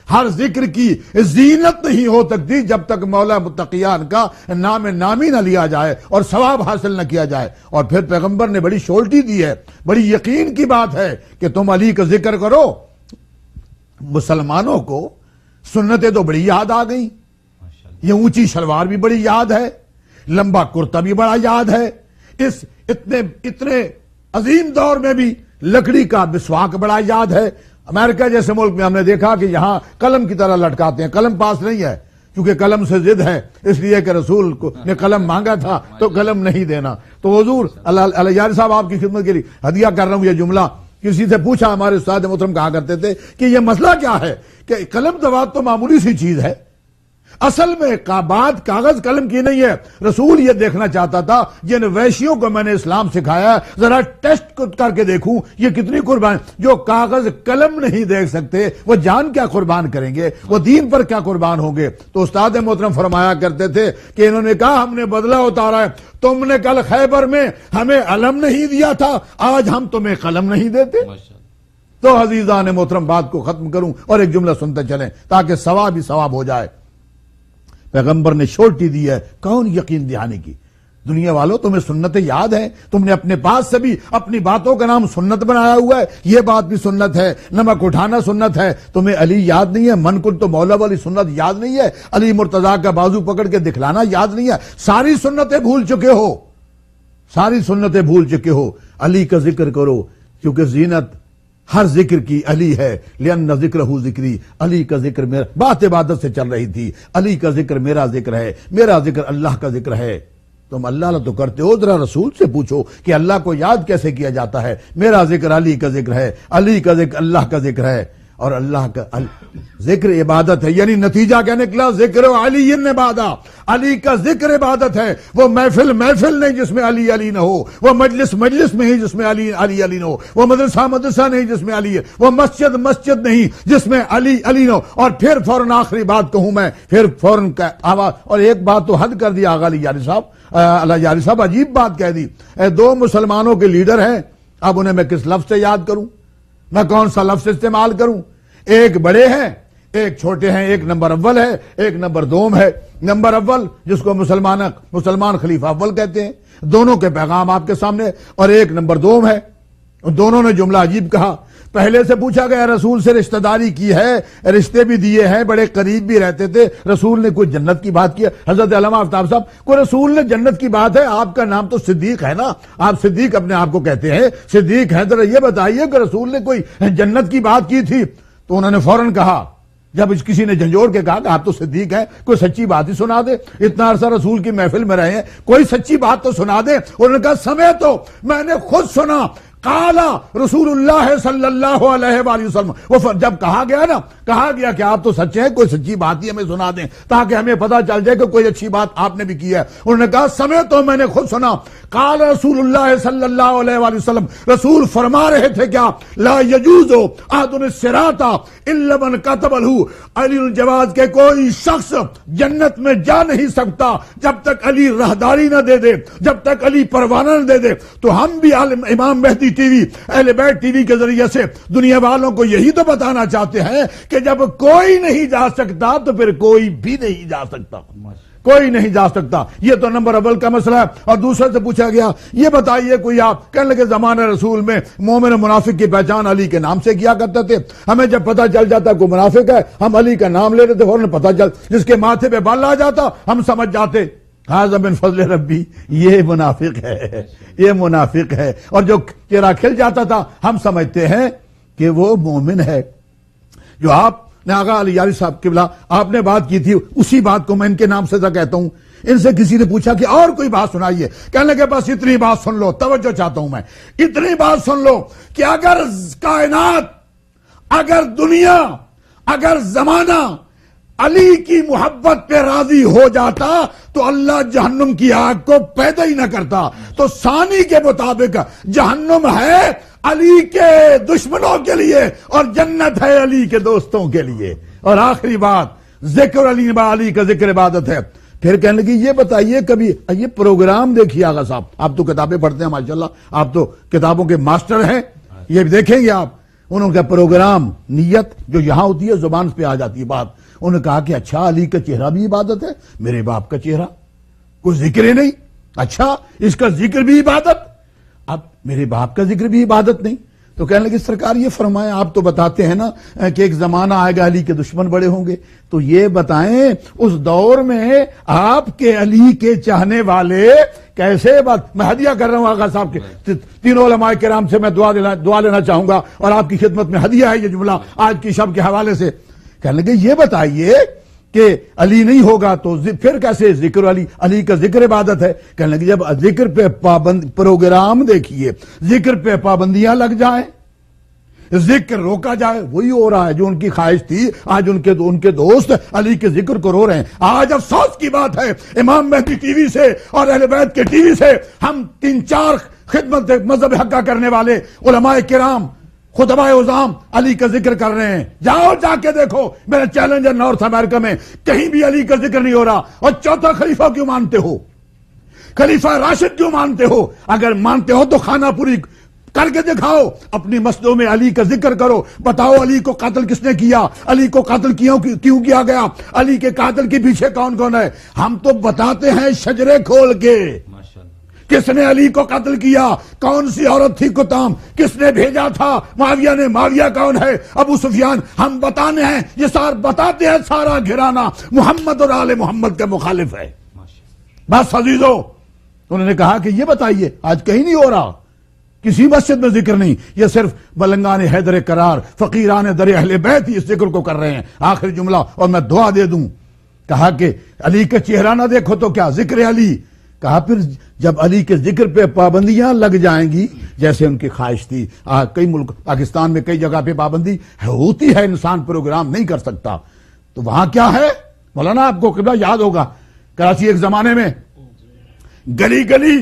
ہر ذکر کی زینت نہیں ہو سکتی جب تک مولا متقیان کا نام نامی نہ لیا جائے اور ثواب حاصل نہ کیا جائے. اور پھر پیغمبر نے بڑی شورٹی دی ہے, بڑی یقین کی بات ہے کہ تم علی کا ذکر کرو. مسلمانوں کو سنتیں تو بڑی یاد آ گئیں, یہ اونچی شلوار بھی بڑی یاد ہے, لمبا کرتا بھی بڑا یاد ہے, اس اتنے عظیم دور میں بھی لکڑی کا مسواک بڑا یاد ہے. امریکہ جیسے ملک میں ہم نے دیکھا کہ یہاں قلم کی طرح لٹکاتے ہیں, قلم پاس نہیں ہے کیونکہ قلم سے ضد ہے, اس لیے کہ رسول نے قلم مانگا تھا تو قلم نہیں دینا. تو حضور اللہ یار صاحب آپ کی خدمت کے لیے ہدیہ کر رہا ہوں یہ جملہ. کسی سے پوچھا, ہمارے استاد محترم کہا کرتے تھے کہ یہ مسئلہ کیا ہے کہ قلم دوات تو معمولی سی چیز ہے, اصل میں بات کاغذ قلم کی نہیں ہے. رسول یہ دیکھنا چاہتا تھا جن ویشیوں کو میں نے اسلام سکھایا ذرا ٹیسٹ کر کے دیکھوں یہ کتنی قربان. جو کاغذ قلم نہیں دیکھ سکتے وہ جان کیا قربان کریں گے, وہ دین پر کیا قربان ہوں گے. تو استاد محترم فرمایا کرتے تھے کہ انہوں نے کہا ہم نے بدلہ اتارا ہے, تم نے کل خیبر میں ہمیں علم نہیں دیا تھا, آج ہم تمہیں قلم نہیں دیتے. تو عزیزان محترم بات کو ختم کروں اور ایک جملہ سنتے چلیں تاکہ ثواب ہی ثواب ہو جائے. پیغمبر نے شورٹی دی ہے کون یقین دہانی کی. دنیا والوں تمہیں سنتیں یاد ہیں, تم نے اپنے پاس سے بھی اپنی باتوں کا نام سنت بنایا ہوا ہے, یہ بات بھی سنت ہے, نمک اٹھانا سنت ہے. تمہیں علی یاد نہیں ہے, من کن تو مولا والی سنت یاد نہیں ہے, علی مرتضیٰ کا بازو پکڑ کے دکھلانا یاد نہیں ہے. ساری سنتیں بھول چکے ہو, ساری سنتیں بھول چکے ہو. علی کا ذکر کرو کیونکہ زینت ہر ذکر کی علی ہے. لأن ذکرہ ذکری, علی کا ذکر میرا. بات عبادت سے چل رہی تھی, علی کا ذکر میرا ذکر ہے, میرا ذکر اللہ کا ذکر ہے. تم اللہ تو کرتے ہو, ذرا رسول سے پوچھو کہ اللہ کو یاد کیسے کیا جاتا ہے. میرا ذکر علی کا ذکر ہے, علی کا ذکر اللہ کا ذکر ہے, اور اللہ کا ذکر عبادت ہے. یعنی نتیجہ کیا نکلا, ذکر علی عبادت, علی کا ذکر عبادت ہے. وہ محفل نہیں جس میں علی علی نہ ہو, وہ مجلس نہیں جس میں علی علی نہ ہو, وہ مدرسہ نہیں جس میں علی ہے, وہ مسجد نہیں جس میں علی نہ ہو. اور پھر فوراً آخری بات کہوں میں, پھر فوراً آواز. اور ایک بات تو حد کر دی آغا علی یاری صاحب, اللہ یاری صاحب عجیب بات کہہ دی. دو مسلمانوں کے لیڈر ہیں, اب انہیں میں کس لفظ سے یاد کروں, میں کون سا لفظ استعمال کروں. ایک بڑے ہیں ایک چھوٹے ہیں, ایک نمبر اول ہے ایک نمبر دوم ہے. نمبر اول جس کو مسلمان خلیفہ اول کہتے ہیں, دونوں کے پیغام آپ کے سامنے, اور ایک نمبر دوم ہے. دونوں نے جملہ عجیب کہا. پہلے سے پوچھا گیا رسول سے رشتہ داری کی ہے, رشتے بھی دیے ہیں, بڑے قریب بھی رہتے تھے, رسول نے کوئی جنت کی بات کیا. حضرت علامہ آفتاب صاحب, کوئی رسول نے جنت کی بات ہے, آپ کا نام تو صدیق ہے نا, آپ صدیق اپنے آپ کو کہتے ہیں, صدیق ہیں, ذرا یہ بتائیے کہ رسول نے کوئی جنت کی بات کی تھی. تو انہوں نے فوراً کہا, جب کسی نے جھنجھوڑ کے کہا کہ آپ تو صدیق ہیں, کوئی سچی بات ہی سنا دے, اتنا عرصہ رسول کی محفل میں رہے ہیں, کوئی سچی بات تو سنا دے. انہوں نے کہا سمے تو میں نے خود سنا, قال رسول اللہ صلی اللہ علیہ وآلہ وسلم. وہ جب کہا گیا کہ آپ تو سچے ہیں, کوئی سچی بات ہی ہمیں سنا دیں تاکہ ہمیں پتا چل جائے کہ کوئی اچھی بات آپ نے بھی کی ہے. انہوں نے کہا سمے تو میں نے خود سنا, قال رسول اللہ صلی اللہ علیہ وآلہ وسلم, رسول فرما رہے تھے کیا, لا یجوز احد الصراط الا من كتب له علی الجواز, کے کوئی شخص جنت میں جا نہیں سکتا جب تک علی راہداری نہ دے دے, جب تک علی پروانہ نہ دے دے. تو ہم بھی امام مہدی ٹی وی, اہل بیت ٹی وی کے ذریعے سے دنیا والوں کو یہی تو بتانا چاہتے ہیں کہ جب کوئی نہیں جا سکتا تو پھر کوئی بھی نہیں جا سکتا, کوئی نہیں جا سکتا. یہ تو نمبر اول کا مسئلہ ہے. اور دوسرے سے پوچھا گیا, یہ بتائیے کوئی آپ, کہنے لگے زمانہ رسول میں مومن و منافق کی پہچان علی کے نام سے کیا کرتے تھے. ہمیں جب پتہ چل جاتا کوئی منافق ہے, ہم علی کا نام لے رہے تھے, فوراً پتہ چل, جس کے ماتھے پہ بال آ جاتا ہم سمجھ جاتے ھذا من فضل ربی، یہ منافق ہے، یہ منافق ہے. اور جو چہرہ کھل جاتا تھا ہم سمجھتے ہیں کہ وہ مومن ہے. جو آپ نے آغا علی یاری صاحب قبلہ آپ نے بات کی تھی، اسی بات کو میں ان کے نام سے کہتا ہوں. ان سے کسی نے پوچھا کہ اور کوئی بات سنائیے، کہنے لگے بس اتنی بات سن لو، توجہ چاہتا ہوں میں، اتنی بات سن لو کہ اگر کائنات، اگر دنیا، اگر زمانہ علی کی محبت پہ راضی ہو جاتا تو اللہ جہنم کی آگ کو پیدا ہی نہ کرتا. تو ثانی کے مطابق جہنم ہے علی کے دشمنوں کے لیے اور جنت ہے علی کے دوستوں کے لیے. اور آخری بات، ذکر علی کا ذکر عبادت ہے. پھر کہنے لگی یہ بتائیے کبھی یہ پروگرام دیکھیے آغا صاحب، آپ تو کتابیں پڑھتے ہیں ماشاءاللہ، آپ تو کتابوں کے ماسٹر ہیں، یہ دیکھیں گے آپ. انہوں نے کہا پروگرام، نیت جو یہاں ہوتی ہے زبان پہ آ جاتی ہے بات. انہوں نے کہا کہ اچھا علی کا چہرہ بھی عبادت ہے، میرے باپ کا چہرہ کوئی ذکر ہی نہیں، اچھا اس کا ذکر بھی عبادت، اب میرے باپ کا ذکر بھی عبادت نہیں. تو کہنے لگے سرکار یہ فرمائیں، آپ تو بتاتے ہیں نا کہ ایک زمانہ آئے گا علی کے دشمن بڑے ہوں گے، تو یہ بتائیں اس دور میں آپ کے علی کے چاہنے والے کیسے بات. میں ہدیہ کر رہا ہوں آغا صاحب کے تینوں علماء کرام سے، میں دعا لینا چاہوں گا اور آپ کی خدمت میں ہدیہ ہے یہ جملہ آج کی شب کے حوالے سے. کہنے لگے یہ بتائیے کہ علی نہیں ہوگا تو پھر کیسے ذکر علی کا ذکر عبادت ہے. کہنے لگے جب ذکر پہ پروگرام دیکھیے، ذکر پہ پابندیاں لگ جائیں، ذکر روکا جائے، وہی ہو رہا ہے جو ان کی خواہش تھی. آج ان کے دوست علی کے ذکر کو رو رہے ہیں. آج افسوس کی بات ہے امام مہدی ٹی وی سے اور اہل بیت کے ٹی وی سے ہم 3-4 خدمت مذہب حقہ کرنے والے علماء کرام، خطباء عظام علی کا ذکر کر رہے ہیں. جاؤ جا کے دیکھو، میرا چیلنج ہے نارتھ امریکہ میں کہیں بھی علی کا ذکر نہیں ہو رہا. اور چوتھا خلیفہ کیوں مانتے ہو؟ خلیفہ راشد کیوں مانتے ہو؟ اگر مانتے ہو تو خانہ پوری کر کے دکھاؤ، اپنی مسجدوں میں علی کا ذکر کرو، بتاؤ علی کو قتل کس نے کیا، علی کو قتل کیوں کیا گیا، علی کے قاتل کے پیچھے کون کون ہے. ہم تو بتاتے ہیں شجرے کھول کے کس نے علی کو قتل کیا، کون سی عورت تھی کتام، کس نے بھیجا تھا معاویہ نے، معاویہ کون ہے، ابو سفیان. ہم بتانے ہیں، یہ بتاتے ہیں سارا گھرانہ محمد اور آل محمد کے مخالف ہے. بس عزیزو، انہوں نے کہا کہ یہ بتائیے آج کہیں نہیں ہو رہا، کسی مسجد میں ذکر نہیں، یہ صرف بلنگان حیدر قرار، فقیران در اہل بیت ہی اس ذکر کو کر رہے ہیں. آخری جملہ اور میں دعا دے دوں. کہا کہ علی کا چہرہ نہ دیکھو تو کیا ذکر علی. کہا پھر جب علی کے ذکر پہ پابندیاں لگ جائیں گی جیسے ان کی خواہش تھی، کئی ملک پاکستان میں کئی جگہ پہ پابندی ہوتی ہے، انسان پروگرام نہیں کر سکتا، تو وہاں کیا ہے مولانا؟ آپ کو قبلہ یاد ہوگا کراچی ایک زمانے میں گلی گلی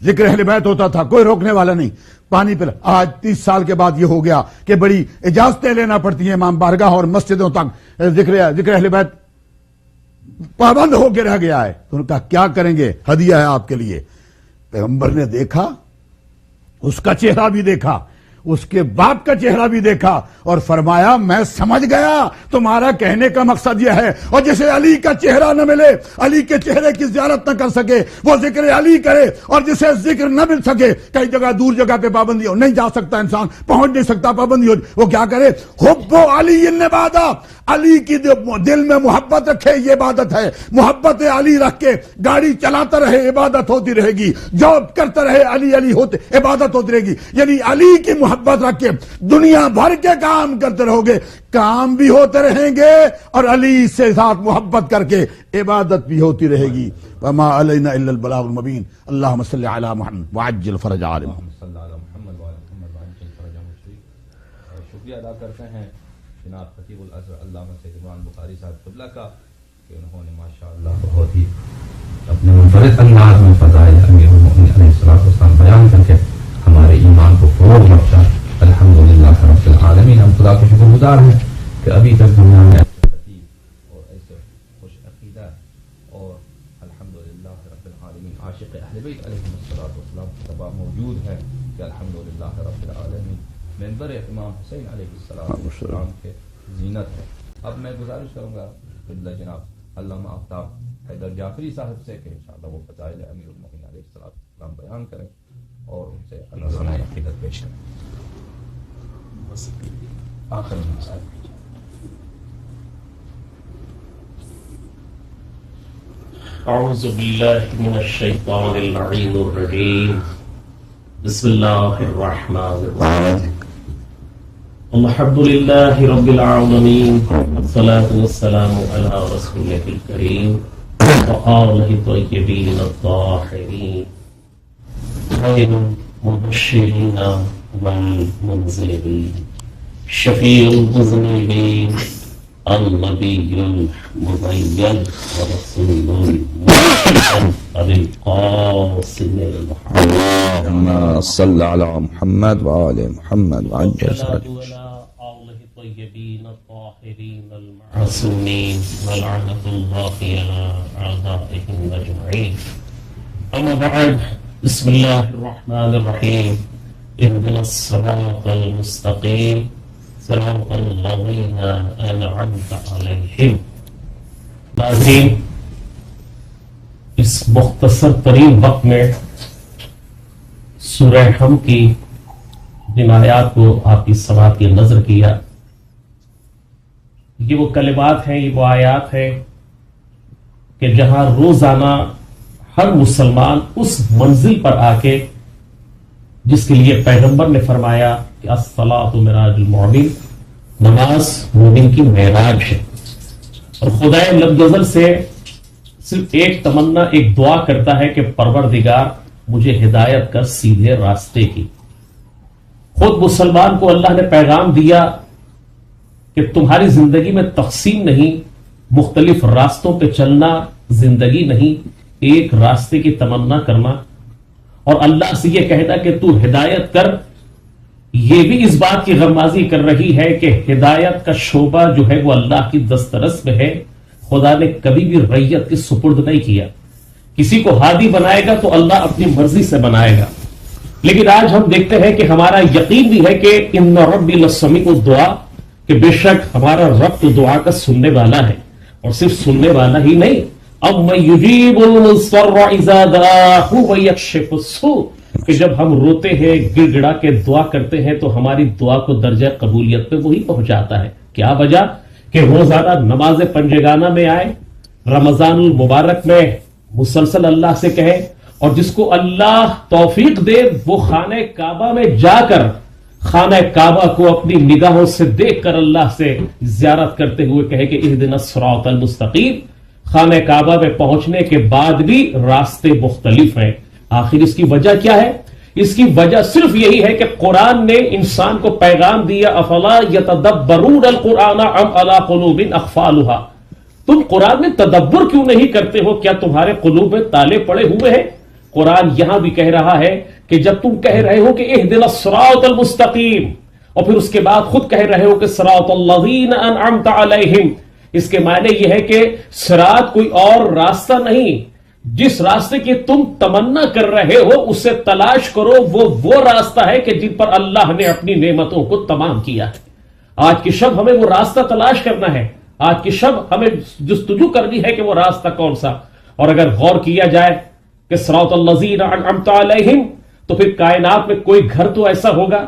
ذکر اہل بیت ہوتا تھا، کوئی روکنے والا نہیں. پانی پہ آج 30 سال کے بعد یہ ہو گیا کہ بڑی اجازتیں لینا پڑتی ہیں امام بارگاہ اور مسجدوں تک، ذکر اہل بیت پابند ہو کے رہ گیا ہے. تو انہوں نے کہا کیا کریں گے، ہدیہ ہے آپ کے لیے. پیغمبر نے دیکھا، اس کا چہرہ بھی دیکھا، اس کے باپ کا چہرہ بھی دیکھا اور فرمایا میں سمجھ گیا تمہارا کہنے کا مقصد یہ ہے. اور جسے علی کا چہرہ نہ ملے، علی کے چہرے کی زیارت نہ کر سکے، وہ ذکر علی کرے. اور جسے ذکر نہ مل سکے، کئی جگہ دور جگہ پہ پابندی ہو، نہیں جا سکتا انسان، پہنچ نہیں سکتا، پابندی ہو، وہ کیا کرے؟ حب علی عبادت، علی کی دل میں محبت رکھے، یہ عبادت ہے. محبت علی رکھ کے گاڑی چلاتا رہے، عبادت ہوتی رہے گی. جاب کرتا رہے، علی علی ہوتے، عبادت ہوتی رہے گی. یعنی علی کی محبت رکھ کے دنیا بھر کے کام کرتے رہو گے، کام بھی ہوتے رہیں گے اور علی سے ساتھ محبت کر کے عبادت بھی ہوتی رہے گی. وما علینا الا البلاغ المبین. اللہم صلی علی محمد وعجل فرج علی محمد. شکریہ ادا کرتے ہیں جناب خطیب الازہر علامہ سید عمران بخاری صاحب قبلہ کا کہ انہوں نے ماشاءاللہ بہت ہی اپنے منفرد انداز میں فضائل امیر المؤمنین علیہ السلام بیان کر کے ہمارے ایمان کو فروغ بخشا. الحمدللہ رب العالمین. ہم خدا کے شکر گزار ہیں کہ ابھی تک دنیا میں ایسے خطیب اور ایسے خوش عقیدہ اور الحمدللہ رب العالمین عاشق اہل بیت علیہ السلام خطبہ موجود ہے کہ الحمدللہ رب العالمین منبر امام حسین علیہ السلام کے زینت ہے. اب میں گزارش کروں گا قبلہ جناب علامہ آفتاب حیدر جعفری صاحب سے کہ انشاءاللہ وہ فضائل امیر المؤمنین علیہ السلام بیان کریں اور ان سے اللہ عقیدت پیش کریں. آخر میں صاحب أعوذ بالله من الشيطان اللعين الرجيم بسم الله الرحمن الرحيم الحمد لله رب العالمين والصلاة والسلام على رسوله الكريم وآله الطيبين الطاهرين غير المبشرين والمنذرين شفيع المذنبين النبي المبين ورسول المرسل أبي القاسم محمد اللهم صل على محمد وآل محمد وعجل والصلاة على آله الطيبين الطاهرين المعصومين ولعنة الله على أعدائهم أجمعين أما بعد بسم الله الرحمن الرحيم اهدنا الصراط المستقيم صراط الذين أنعمت عليهم. ناظرین، اس مختصر ترین وقت میں سورہ حم کی جن آیات کو آپ کی سماعت کی نظر کیا، یہ وہ کلمات ہیں، یہ وہ آیات ہیں کہ جہاں روزانہ ہر مسلمان اس منزل پر آ کے جس کے لیے پیغمبر نے فرمایا کہ الصلاۃ معراج المؤمن، نماز مومن کی معراج ہے، اور خدا لم یزل سے صرف ایک تمنا، ایک دعا کرتا ہے کہ پروردگار مجھے ہدایت کر سیدھے راستے کی. خود مسلمان کو اللہ نے پیغام دیا کہ تمہاری زندگی میں تقسیم نہیں، مختلف راستوں پہ چلنا زندگی نہیں، ایک راستے کی تمنا کرنا، اور اللہ سے یہ کہنا کہ تو ہدایت کر. یہ بھی اس بات کی غمازی کر رہی ہے کہ ہدایت کا شعبہ جو ہے وہ اللہ کی دسترس میں ہے. خدا نے کبھی بھی ریت کے سپرد نہیں کیا. کسی کو ہادی بنائے گا تو اللہ اپنی مرضی سے بنائے گا. لیکن آج ہم دیکھتے ہیں کہ ہمارا یقین بھی ہے کہ ان ربی لسمیع الدعاء، کہ بے شک ہمارا رب تو دعا کا سننے والا ہے، اور صرف سننے والا ہی نہیں، اَمَّن يُجِيبُ الْمُضْطَرَّ إِذَا دَعَاهُ وَيَكْشِفُ السُّوءَ، کہ جب ہم روتے ہیں، گڑ گڑا کے دعا کرتے ہیں تو ہماری دعا کو درجہ قبولیت پہ وہی پہنچاتا ہے. کیا وجہ؟ کہ روزانہ نماز پنجگانہ میں آئے، رمضان المبارک میں مسلسل اللہ سے کہے، اور جس کو اللہ توفیق دے وہ خانہ کعبہ میں جا کر خانہ کعبہ کو اپنی نگاہوں سے دیکھ کر اللہ سے زیارت کرتے ہوئے کہے کہ اہدنا الصراط المستقیم. خانہ کعبہ میں پہنچنے کے بعد بھی راستے مختلف ہیں. آخر اس کی وجہ کیا ہے؟ اس کی وجہ صرف یہی ہے کہ قرآن نے انسان کو پیغام دیا افلا یتدبرون القرآن ام علی قلوب اقفالها. تم قرآن میں تدبر کیوں نہیں کرتے ہو؟ کیا تمہارے قلوب میں تالے پڑے ہوئے ہیں؟ قرآن یہاں بھی کہہ رہا ہے کہ جب تم کہہ رہے ہو کہ اہدنا الصراط المستقیم، اور پھر اس کے بعد خود کہہ رہے ہو کہ صراط الذین انعمت علیہم، اس کے معنی یہ ہے کہ صراط کوئی اور راستہ نہیں، جس راستے کی تم تمنا کر رہے ہو اسے تلاش کرو، وہ راستہ ہے کہ جن پر اللہ نے اپنی نعمتوں کو تمام کیا ہے. آج کی شب ہمیں وہ راستہ تلاش کرنا ہے، آج کی شب ہمیں جستجو کرنی ہے کہ وہ راستہ کون سا. اور اگر غور کیا جائے کہ صراط الذین انعمت علیہم، تو پھر کائنات میں کوئی گھر تو ایسا ہوگا،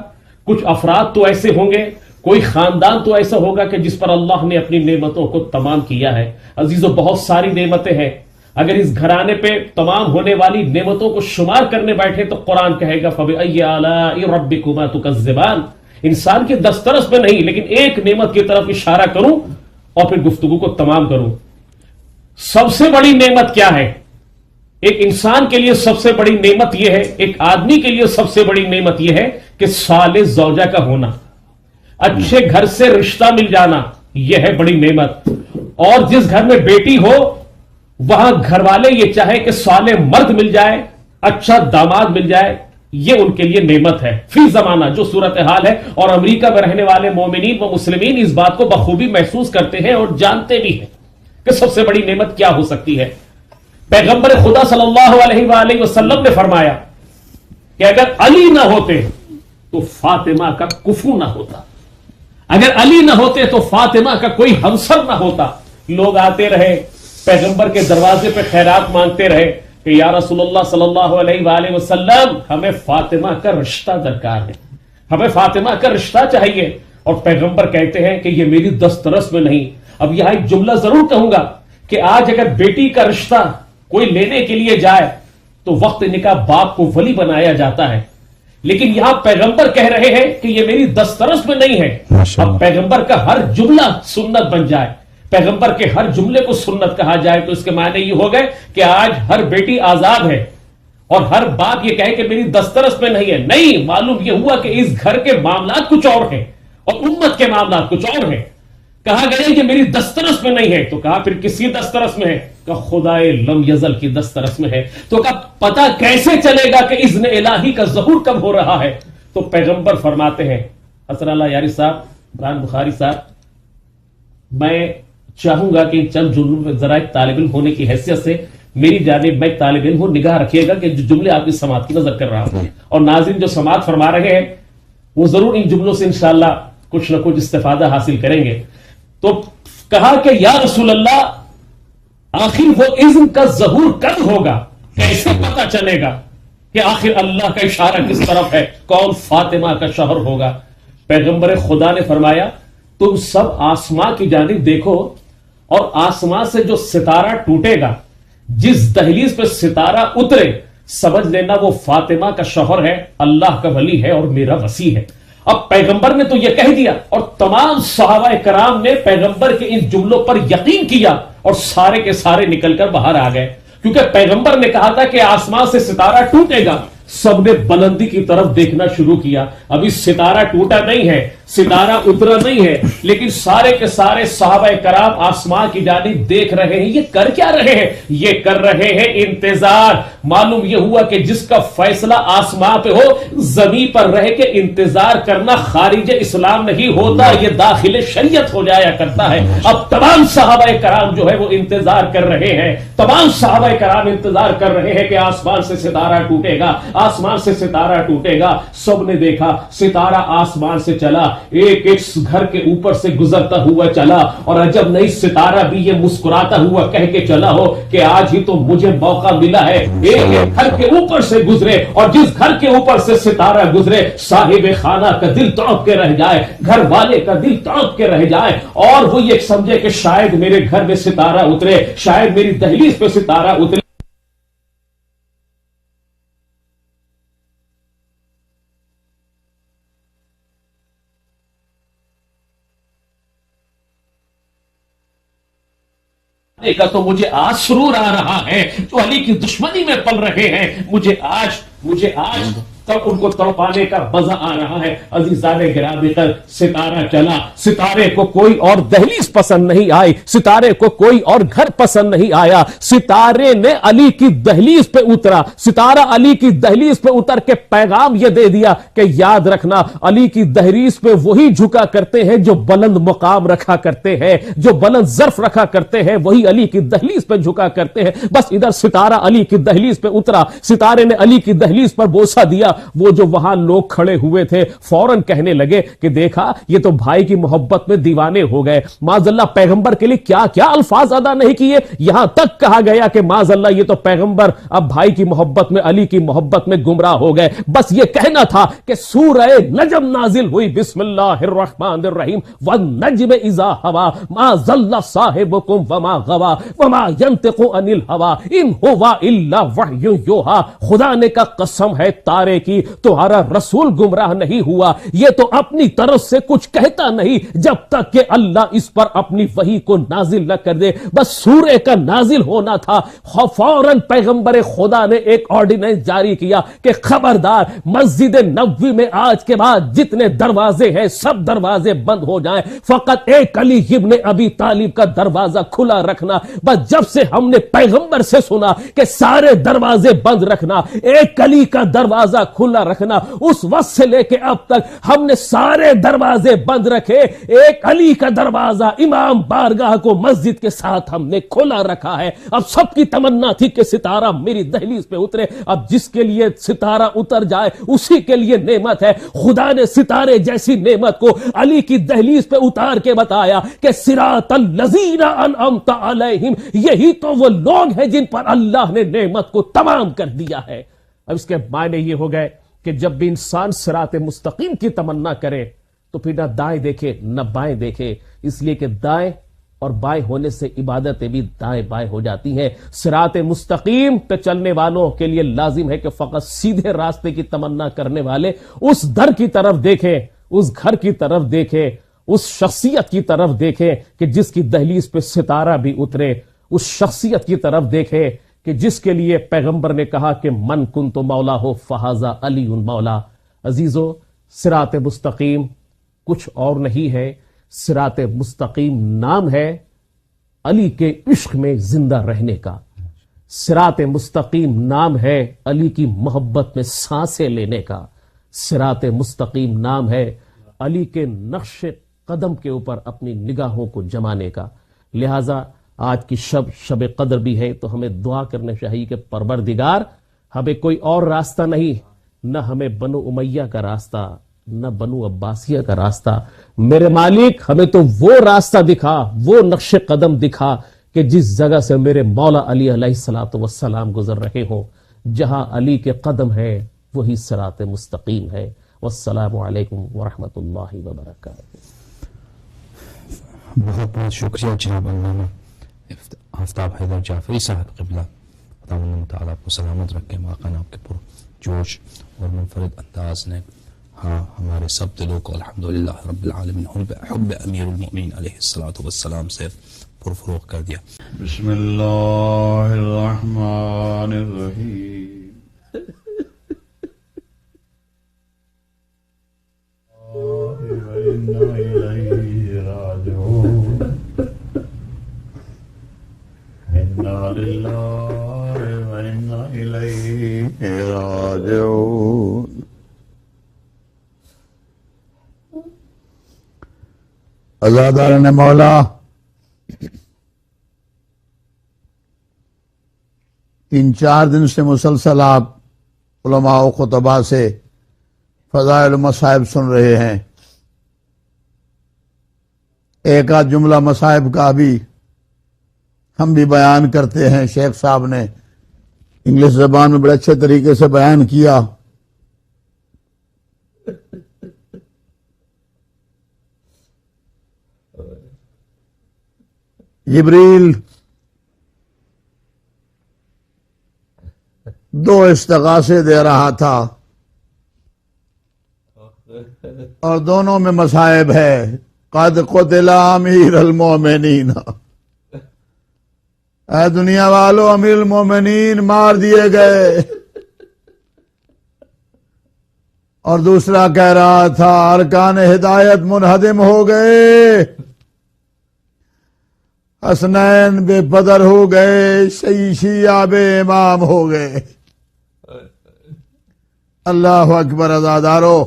کچھ افراد تو ایسے ہوں گے، کوئی خاندان تو ایسا ہوگا کہ جس پر اللہ نے اپنی نعمتوں کو تمام کیا ہے. عزیزو، بہت ساری نعمتیں ہیں. اگر اس گھرانے پہ تمام ہونے والی نعمتوں کو شمار کرنے بیٹھے تو قرآن کہے گا فَبِأَيِّ آلَاءِ رَبِّكُمَا تُكَذِّبَانِ. انسان کی دسترس میں نہیں، لیکن ایک نعمت کی طرف اشارہ کروں اور پھر گفتگو کو تمام کروں. سب سے بڑی نعمت کیا ہے؟ ایک انسان کے لیے سب سے بڑی نعمت یہ ہے، ایک آدمی کے لیے سب سے بڑی نعمت یہ ہے کہ صالح زوجہ کا ہونا، اچھے گھر سے رشتہ مل جانا، یہ ہے بڑی نعمت. اور جس گھر میں بیٹی ہو وہاں گھر والے یہ چاہے کہ صالح مرد مل جائے، اچھا داماد مل جائے، یہ ان کے لیے نعمت ہے فی زمانہ جو صورتحال ہے. اور امریکہ میں رہنے والے مومنین و مسلمین اس بات کو بخوبی محسوس کرتے ہیں اور جانتے بھی ہیں کہ سب سے بڑی نعمت کیا ہو سکتی ہے. پیغمبر خدا صلی اللہ علیہ وآلہ وسلم نے فرمایا کہ اگر علی نہ ہوتے تو فاطمہ کا کفو نہ ہوتا، اگر علی نہ ہوتے تو فاطمہ کا کوئی ہمسر نہ ہوتا. لوگ آتے رہے پیغمبر کے دروازے پہ خیرات مانگتے رہے کہ یا رسول اللہ صلی اللہ علیہ وآلہ وسلم ہمیں فاطمہ کا رشتہ درکار ہے، ہمیں فاطمہ کا رشتہ چاہیے. اور پیغمبر کہتے ہیں کہ یہ میری دسترس میں نہیں. اب یہاں ایک جملہ ضرور کہوں گا کہ آج اگر بیٹی کا رشتہ کوئی لینے کے لیے جائے تو وقت نکاح باپ کو ولی بنایا جاتا ہے، لیکن یہاں پیغمبر کہہ رہے ہیں کہ یہ میری دسترس میں نہیں ہے۔ اب پیغمبر کا ہر جملہ سنت بن جائے، پیغمبر کے ہر جملے کو سنت کہا جائے تو اس کے معنی یہ ہو گئے کہ آج ہر بیٹی آزاد ہے اور ہر باپ یہ کہے کہ میری دسترس میں نہیں ہے۔ نہیں، معلوم یہ ہوا کہ اس گھر کے معاملات کچھ اور ہیں اور امت کے معاملات کچھ اور ہیں۔ کہا گیا کہ میری دسترس میں نہیں ہے، تو کہا پھر کس کی دسترس میں ہے؟ کہ خدائے لم یزل کی دسترس میں ہے۔ تو کہا پتہ کیسے چلے گا کہ اذن الہی کا ظہور کب ہو رہا ہے؟ تو پیغمبر فرماتے ہیں، حسن اللہ یاری صاحب، برہان بخاری صاحب، میں چاہوں گا کہ ان چند جملوں میں ذرا ایک طالب علم ہونے کی حیثیت سے میری جانب میں ایک طالب علم ہوں، نگاہ رکھیے گا کہ جو جملے آپ کی سماعت کی نظر کر رہا ہوں، اور ناظرین جو سماعت فرما رہے ہیں وہ ضرور ان جملوں سے انشاءاللہ کچھ نہ کچھ استفادہ حاصل کریں گے۔ تو کہا کہ یا رسول اللہ، آخر وہ اذن کا ظہور کب ہوگا؟ کیسے پتہ چلے گا کہ آخر اللہ کا اشارہ کس طرف ہے؟ کون فاطمہ کا شوہر ہوگا؟ پیغمبر خدا نے فرمایا تم سب آسمان کی جانب دیکھو اور آسمان سے جو ستارہ ٹوٹے گا، جس دہلیز پہ ستارہ اترے، سمجھ لینا وہ فاطمہ کا شوہر ہے، اللہ کا ولی ہے اور میرا وصی ہے۔ اب پیغمبر نے تو یہ کہہ دیا اور تمام صحابہ کرام نے پیغمبر کے ان جملوں پر یقین کیا اور سارے کے سارے نکل کر باہر آ گئے، کیونکہ پیغمبر نے کہا تھا کہ آسمان سے ستارہ ٹوٹے گا۔ سب نے بلندی کی طرف دیکھنا شروع کیا۔ ابھی ستارہ ٹوٹا نہیں ہے، ستارہ اترا نہیں ہے، لیکن سارے کے سارے صحابہ کرام آسمان کی جانب دیکھ رہے ہیں۔ یہ کر کیا رہے ہیں؟ یہ کر رہے ہیں انتظار۔ معلوم یہ ہوا کہ جس کا فیصلہ آسمان پہ ہو، زمین پر رہ کے انتظار کرنا خارج اسلام نہیں ہوتا، یہ داخل شریعت ہو جایا کرتا ہے۔ اب تمام صحابہ کرام جو ہے وہ انتظار کر رہے ہیں، تمام صحابہ کرام انتظار کر رہے ہیں کہ آسمان سے ستارہ ٹوٹے گا، آسمان سے ستارہ ٹوٹے گا۔ سب نے دیکھا ستارہ آسمان سے چلا، ایک ایک گھر کے اوپر سے گزرتا ہوا چلا، اور عجب نہیں ستارہ بھی یہ مسکراتا ہوا کہہ کے چلا ہو کہ آج ہی تو مجھے موقع ملا ہے۔ ایک ایک گھر کے اوپر سے گزرے، اور جس گھر کے اوپر سے ستارہ گزرے، صاحب خانہ کا دل تڑپ کے رہ جائے، گھر والے کا دل تڑپ کے رہ جائے، اور وہ یہ سمجھے کہ شاید میرے گھر میں ستارہ اترے، شاید میری دہلیز پہ ستارہ اترے۔ کا تو مجھے آج سرور آ رہا ہے، جو علی کی دشمنی میں پل رہے ہیں، مجھے آج تب ان کو تڑپانے کا مزہ آ رہا ہے۔ عزیزان گرامی، ستارہ چلا، ستارے کو کوئی اور دہلیز پسند نہیں آئی، ستارے کو کوئی اور گھر پسند نہیں آیا، ستارے نے علی کی دہلیز پہ اترا، ستارہ علی کی دہلیز پہ اتر کے پیغام یہ دے دیا کہ یاد رکھنا، علی کی دہلیز پہ وہی جھکا کرتے ہیں جو بلند مقام رکھا کرتے ہیں، جو بلند ظرف رکھا کرتے ہیں، وہی علی کی دہلیز پہ جھکا کرتے ہیں۔ بس ادھر ستارہ علی کی دہلیز پہ اترا، ستارے نے علی کی دہلیز پر بوسہ دیا۔ وہ جو وہاں لوگ کھڑے ہوئے تھے فوراً کہنے لگے کہ دیکھا یہ تو بھائی کی محبت میں دیوانے ہو گئے۔ معاذ اللہ پیغمبر کے لیے کیا کیا الفاظ ادا نہیں کیے، یہاں تک کہا گیا کہ معاذ اللہ یہ تو پیغمبر اب بھائی کی محبت میں، علی کی محبت میں گمراہ ہو گئے۔ بس یہ کہنا تھا کہ سورہ نجم نازل ہوئی، بسم اللہ الرحمن الرحیم، والنجم اذا ہوا ما ضل صاحبکم وما غوا وما ينطق عن الهوى ان هو الا وحی یوحی۔ خدا نے کا قسم ہے تارے کی، تمہارا رسول گمراہ نہیں ہوا، یہ تو اپنی طرف سے کچھ کہتا نہیں جب تک کہ اللہ اس پر اپنی وحی کو نازل نہ کر دے۔ بس سورہ کا نازل ہونا تھا، فوراً پیغمبر خدا نے ایک آرڈیننس جاری کیا کہ خبردار مسجد نبوی میں آج کے بعد جتنے دروازے ہیں سب دروازے بند ہو جائیں، فقط ایک علی ابن ابی طالب کا دروازہ کھلا رکھنا۔ بس جب سے ہم نے پیغمبر سے سنا کہ سارے دروازے بند رکھنا، ایک علی کا دروازہ کھلا رکھنا، اس وقت سے لے کے اب تک ہم نے سارے دروازے بند رکھے، ایک علی کا دروازہ امام بارگاہ کو مسجد کے ساتھ ہم نے کھلا رکھا ہے۔ اب سب کی تمنا تھی کہ ستارہ میری دہلیز پہ اترے، اب جس کے لیے ستارہ اتر جائے اسی کے لیے نعمت ہے۔ خدا نے ستارے جیسی نعمت کو علی کی دہلیز پہ اتار کے بتایا کہ صراط الذین انعمت علیہم، یہی تو وہ لوگ ہیں جن پر اللہ نے نعمت کو تمام کر دیا ہے۔ اب اس کے معنی یہ ہو گئے کہ جب بھی انسان صراط مستقیم کی تمنا کرے تو پھر نہ دائیں دیکھے نہ بائیں دیکھے، اس لیے کہ دائیں اور بائیں ہونے سے عبادتیں بھی دائیں بائیں ہو جاتی ہیں۔ صراط مستقیم پہ چلنے والوں کے لیے لازم ہے کہ فقط سیدھے راستے کی تمنا کرنے والے اس در کی طرف دیکھیں، اس گھر کی طرف دیکھیں، اس شخصیت کی طرف دیکھیں کہ جس کی دہلیز پہ ستارہ بھی اترے، اس شخصیت کی طرف دیکھیں کہ جس کے لیے پیغمبر نے کہا کہ من کنت مولا ہو فہذا علی مولا۔ عزیزو، صراط مستقیم کچھ اور نہیں ہے، صراط مستقیم نام ہے علی کے عشق میں زندہ رہنے کا، صراط مستقیم نام ہے علی کی محبت میں سانسیں لینے کا، صراط مستقیم نام ہے علی کے نقش قدم کے اوپر اپنی نگاہوں کو جمانے کا۔ لہذا آج کی شب قدر بھی ہے تو ہمیں دعا کرنا چاہیے کہ پروردگار، ہمیں کوئی اور راستہ نہیں، نہ ہمیں بنو امیہ کا راستہ، نہ بنو عباسیہ کا راستہ، میرے مالک ہمیں تو وہ راستہ دکھا، وہ نقش قدم دکھا کہ جس جگہ سے میرے مولا علی علیہ الصلوۃ والسلام گزر رہے ہوں، جہاں علی کے قدم ہے وہی صراط مستقیم ہے۔ والسلام علیکم ورحمۃ اللہ وبرکاتہ۔ بہت بہت شکریہ جناب علامہ آفتاب حیدر جعفری صاحب قبلہ، خدا اللہ تعالیٰ آپ کو سلامت رکھے۔ ماقان آپ کے پرجوش اور منفرد انداز نے ہمارے سب دلوں کو الحمدللہ رب العالمین حب امیر المؤمنین علیہ الصلوۃ والسلام سے پرفروغ کر دیا۔ بسم اللہ الرحمن الرحیم۔ وَإِنَّا إِلَيْهِ راجعون۔ إِنَّا لِلَّهِ وَإِنَّا إِلَيْهِ راجعون۔ عزاداران مولا، تین چار دن سے مسلسل آپ علماء و خطباء سے فضائل و مصائب سن رہے ہیں۔ ایک آدھ جملہ مصائب کا بھی ہم بھی بیان کرتے ہیں۔ شیخ صاحب نے انگلش زبان میں بڑے اچھے طریقے سے بیان کیا۔ جبریل دو استغاثے دے رہا تھا اور دونوں میں مصائب ہے۔ قد قتل امیر المومنین، اے دنیا والو امیر المومنین مار دیے گئے۔ اور دوسرا کہہ رہا تھا ارکان ہدایت منہدم ہو گئے، حسنین بے بدر ہو گئے، شیعہ بے امام ہو گئے۔ اللہ اکبر۔ عزادارو،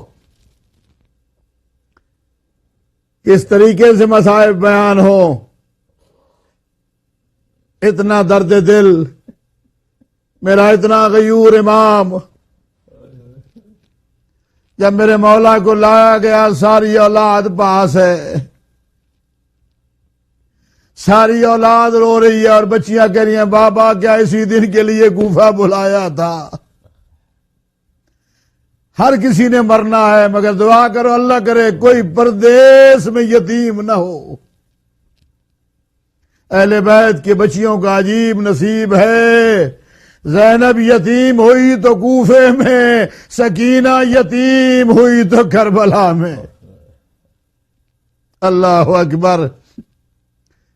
کس طریقے سے مصائب بیان ہو، اتنا درد دل میرا اتنا غیور امام۔ جب میرے مولا کو لایا گیا، ساری اولاد پاس ہے، ساری اولاد رو رہی ہے اور بچیاں کہہ رہی ہیں بابا کیا اسی دن کے لیے کوفہ بلایا تھا؟ ہر کسی نے مرنا ہے، مگر دعا کرو اللہ کرے کوئی پردیس میں یتیم نہ ہو۔ اہل بیت کی بچیوں کا عجیب نصیب ہے۔ زینب یتیم ہوئی تو کوفے میں، سکینہ یتیم ہوئی تو کربلا میں۔ اللہ اکبر۔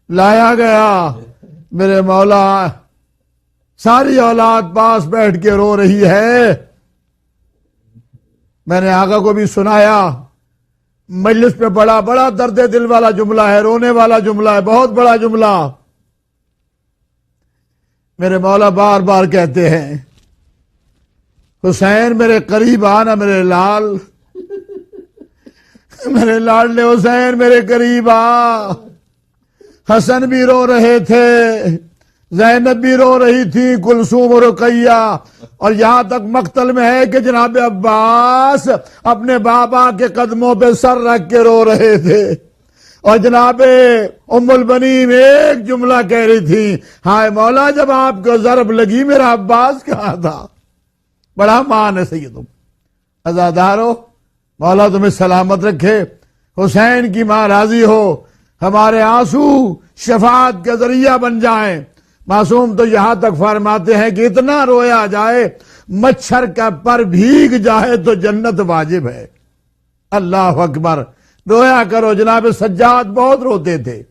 لایا گیا، میرے مولا ساری اولاد پاس بیٹھ کے رو رہی ہے۔ میں نے آقا کو بھی سنایا، مجلس پہ بڑا بڑا درد دل والا جملہ ہے، رونے والا جملہ ہے، بہت بڑا جملہ۔ میرے مولا بار بار کہتے ہیں حسین میرے قریب آنا میرے لال، میرے لاڈلے حسین میرے قریب آ۔ حسن بھی رو رہے تھے، زینب بھی رو رہی تھی، کلثوم و رقیہ، اور یہاں تک مقتل میں ہے کہ جناب عباس اپنے بابا کے قدموں پہ سر رکھ کے رو رہے تھے، اور جناب ام البنین ایک جملہ کہہ رہی تھی ہائے مولا جب آپ کو ضرب لگی میرا عباس کہاں تھا؟ بڑا مان ہے سیدوں۔ عزادارو، مولا تمہیں سلامت رکھے، حسین کی ماں راضی ہو، ہمارے آنسو شفاعت کا ذریعہ بن جائیں۔ معصوم تو یہاں تک فرماتے ہیں کہ اتنا رویا جائے مچھر کا پر بھیگ جائے تو جنت واجب ہے۔ اللہ اکبر، رویا کرو۔ جناب سجاد بہت روتے تھے،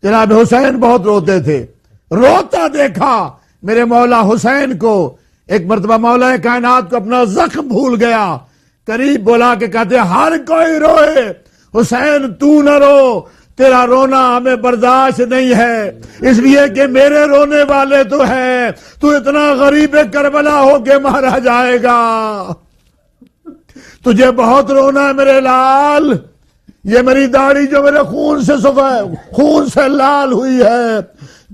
جناب حسین بہت روتے تھے، روتا دیکھا میرے مولا حسین کو۔ ایک مرتبہ مولا کائنات کو اپنا زخم بھول گیا، قریب بولا کے کہتے ہر کوئی روئے، حسین تو نہ رو، تیرا رونا ہمیں برداشت نہیں ہے، اس لیے کہ میرے رونے والے تو ہیں، تو اتنا غریب کربلا ہو کے مارا جائے گا۔ تجھے بہت رونا ہے میرے لال، یہ میری داڑھی جو میرے خون سے لال ہوئی ہے،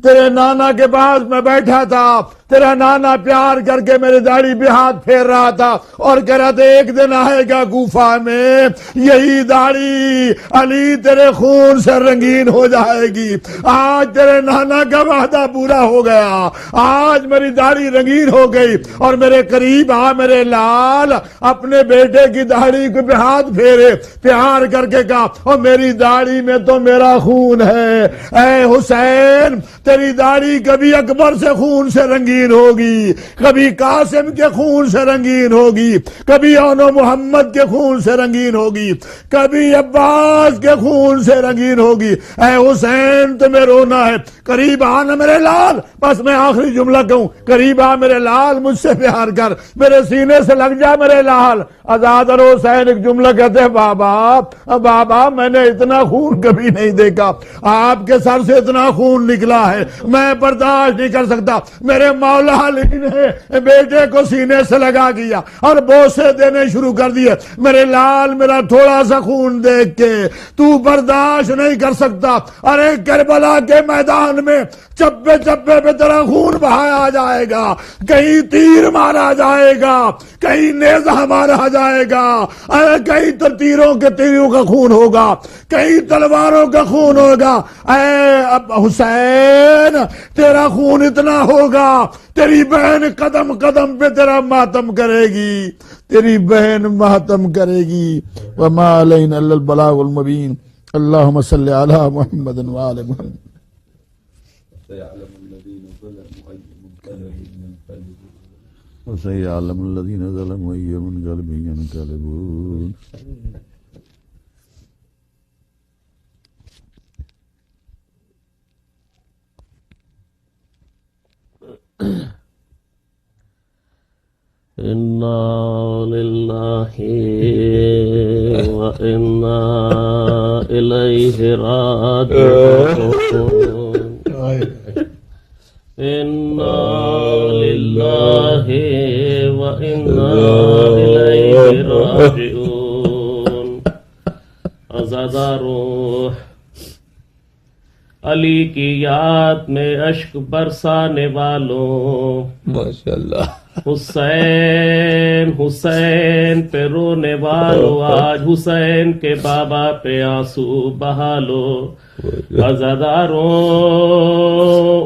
تیرے نانا کے پاس میں بیٹھا تھا، تیرا نانا پیار کر کے میری داڑھی پہ ہاتھ پھیر رہا تھا اور کہہ رہا تھا ایک دن آئے گا کوفہ میں یہی داڑھی علی تیرے خون سے رنگین ہو جائے گی۔ آج تیرے نانا کا وعدہ پورا ہو گیا، آج میری داڑھی رنگین ہو گئی، اور میرے قریب آ میرے لال، اپنے بیٹے کی داڑھی کو پہ ہاتھ پھیرے، پیار کر کے کہا اور میری داڑھی میں تو میرا خون ہے، اے حسین تیری داڑھی کبھی اکبر سے خون سے رنگین ہوگی، کبھی قاسم کے خون سے رنگین ہوگی، کبھی اون محمد کے خون سے رنگین ہوگی، کبھی عباس کے خون سے رنگین ہوگی۔ اے حسین تمہیں رونا ہے، قریب آنا میرے لال۔ بس میں آخری جملہ کہوں، قریب آ میرے لال، مجھ سے پیار کر، میرے سینے سے لگ جا میرے لال۔ آزاد اور حسین ایک جملہ کہتے ہیں، بابا میں نے اتنا خون کبھی نہیں دیکھا، آپ کے سر سے اتنا خون نکلا ہے میں برداشت نہیں کر سکتا۔ میرے مولا علی نے بیٹے کو سینے سے لگا دیا اور بوسے دینے شروع کر دیے۔ میرے لال میرا تھوڑا سا خون دیکھ کے تو برداشت نہیں کر سکتا، ارے کربلا کے میدان میں چپے چپے پہ تیرا خون بہایا جائے گا، کہیں تیر مارا جائے گا، کہیں نیزہ مارا جائے گا، کہیں تیروں کا خون ہوگا، کہیں تلواروں کا خون ہوگا۔ اے اب حسین تیرا خون اتنا ہوگا، تیری بہن قدم قدم پہ تیرا ماتم کرے گی، تیری بہن ماتم کرے گی۔ وما علینا الا البلاغ المبین۔ اللہم صلی علی محمد وآل محمد۔ وسيعلم الذين ظلموا أي منقلب ينقلبون۔ إنا لله وإنا إليه راجعون۔ إنا لله وإنا إليه راجعون۔ آزادہ روح علی کی یاد میں اشک برسانے والوں، ماشاءاللہ، حسین حسین پہ رونے والوں، آج حسین کے بابا پہ آنسو بہا لو۔ عزاداروں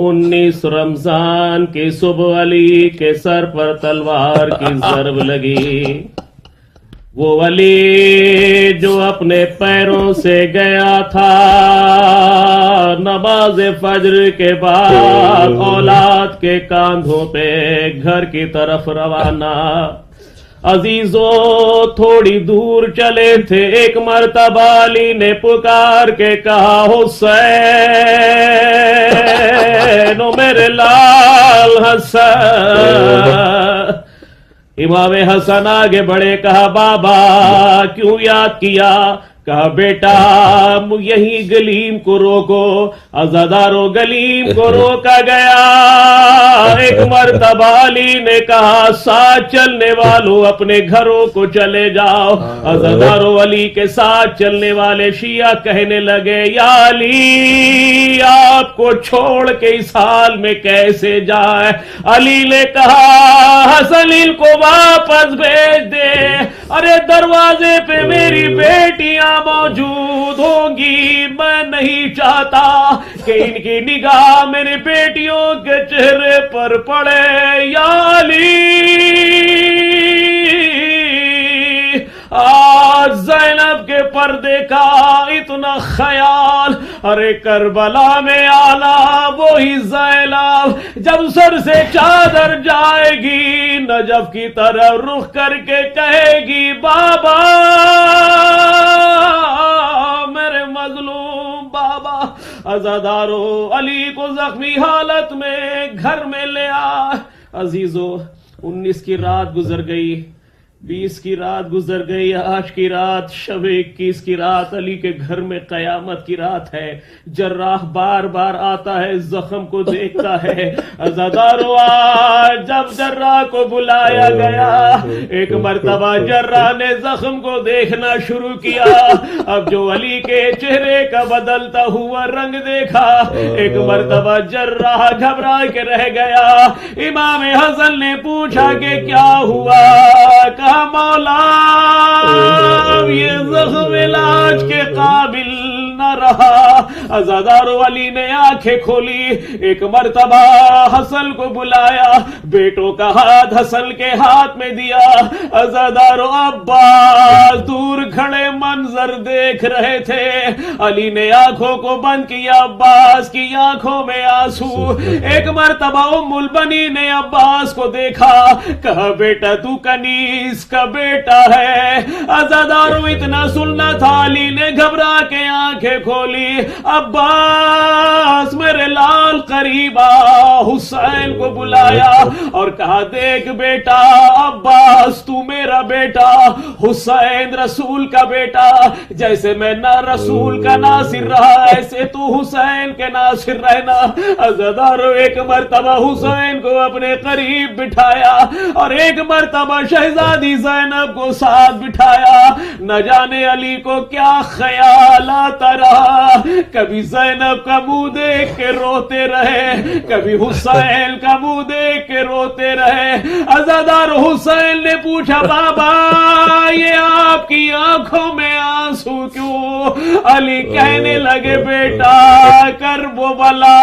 19 رمضان کی صبح علی کے سر پر تلوار کی ضرب لگی، وہ علی جو اپنے پیروں سے گیا تھا نماز فجر کے بعد اولاد کے کاندھوں پہ گھر کی طرف روانہ۔ عزیزو تھوڑی دور چلے تھے، ایک مرتبہ علی نے پکار کے کہا حسین او میرے لال حسن۔ امام حسن آگے بڑھے، کہا بابا کیوں یاد کیا؟ کہا بیٹا یہی گلیم کو روکو۔ عزادارو گلیم کو روکا گیا۔ ایک مرتبہ علی نے کہا ساتھ چلنے والوں اپنے گھروں کو چلے جاؤ۔ عزادارو علی کے ساتھ چلنے والے شیعہ کہنے لگے یا علی آپ کو چھوڑ کے اس حال میں کیسے جائے؟ علی نے کہا حسن کو واپس بھیج دے، ارے دروازے پہ میری بیٹیاں موجود ہوں گی، میں نہیں چاہتا کہ ان کی نگاہ میری بیٹیوں کے چہرے پر پڑے۔ یا علی آج زینب کے پردے کا اتنا خیال. ارے کربلا میں آنا وہی زینب جب سر سے چادر جائے گی نجف کی طرف رخ کر کے کہے گی بابا میرے مظلوم بابا. عزادارو علی کو زخمی حالت میں گھر میں لے آ. عزیزو 19 کی رات گزر گئی, 20 کی رات گزر گئی, آج کی رات شب 21 کی رات علی کے گھر میں قیامت کی رات ہے. جراح بار بار آتا ہے, زخم کو دیکھتا ہے. عزادارو آج جب جراح کو بلایا گیا ایک مرتبہ جراح نے زخم کو دیکھنا شروع کیا. اب جو علی کے چہرے کا بدلتا ہوا رنگ دیکھا ایک مرتبہ جراح گھبرا کے رہ گیا. امام حسن نے پوچھا کہ کیا ہوا؟ کہا مولا یہ زخم علاج کے قابل نہ رہا. عزادارو علی نے آنکھیں کھولی, ایک مرتبہ حسن کو بلایا, بیٹوں کا ہاتھ حسن کے ہاتھ میں دیا. عزادارو عباس دور کھڑے منظر دیکھ رہے تھے. علی نے آنکھوں کو بند کیا, عباس کی آنکھوں میں آنسو. ایک مرتبہ ام البنی نے عباس کو دیکھا, کہا بیٹا تو کنیز کا بیٹا ہے. عزادارو اتنا سننا تھا, علی نے گھبرا کے آنکھیں کھولی. عباس میرے لال قریبا حسین کو بلایا اور کہا دیکھ بیٹا عباس تو میرا بیٹا, حسین رسول کا بیٹا. جیسے میں نہ رسول کا ناصر رہا ایسے تو حسین کے ناصر رہنا. عزادارو ایک مرتبہ حسین کو اپنے قریب بٹھایا اور ایک مرتبہ شہزادی زینب کو ساتھ بٹھایا. نہ جانے علی کو کیا خیال آتا رہا, کبھی زینب کا منہ دیکھ کے روتے رہے, کبھی حسین کا منہ دیکھ کے روتے رہے. عزادار حسین نے پوچھا بابا یہ آپ کی آنکھوں میں آنسو کیوں؟ علی کہنے لگے بیٹا کرب و بلا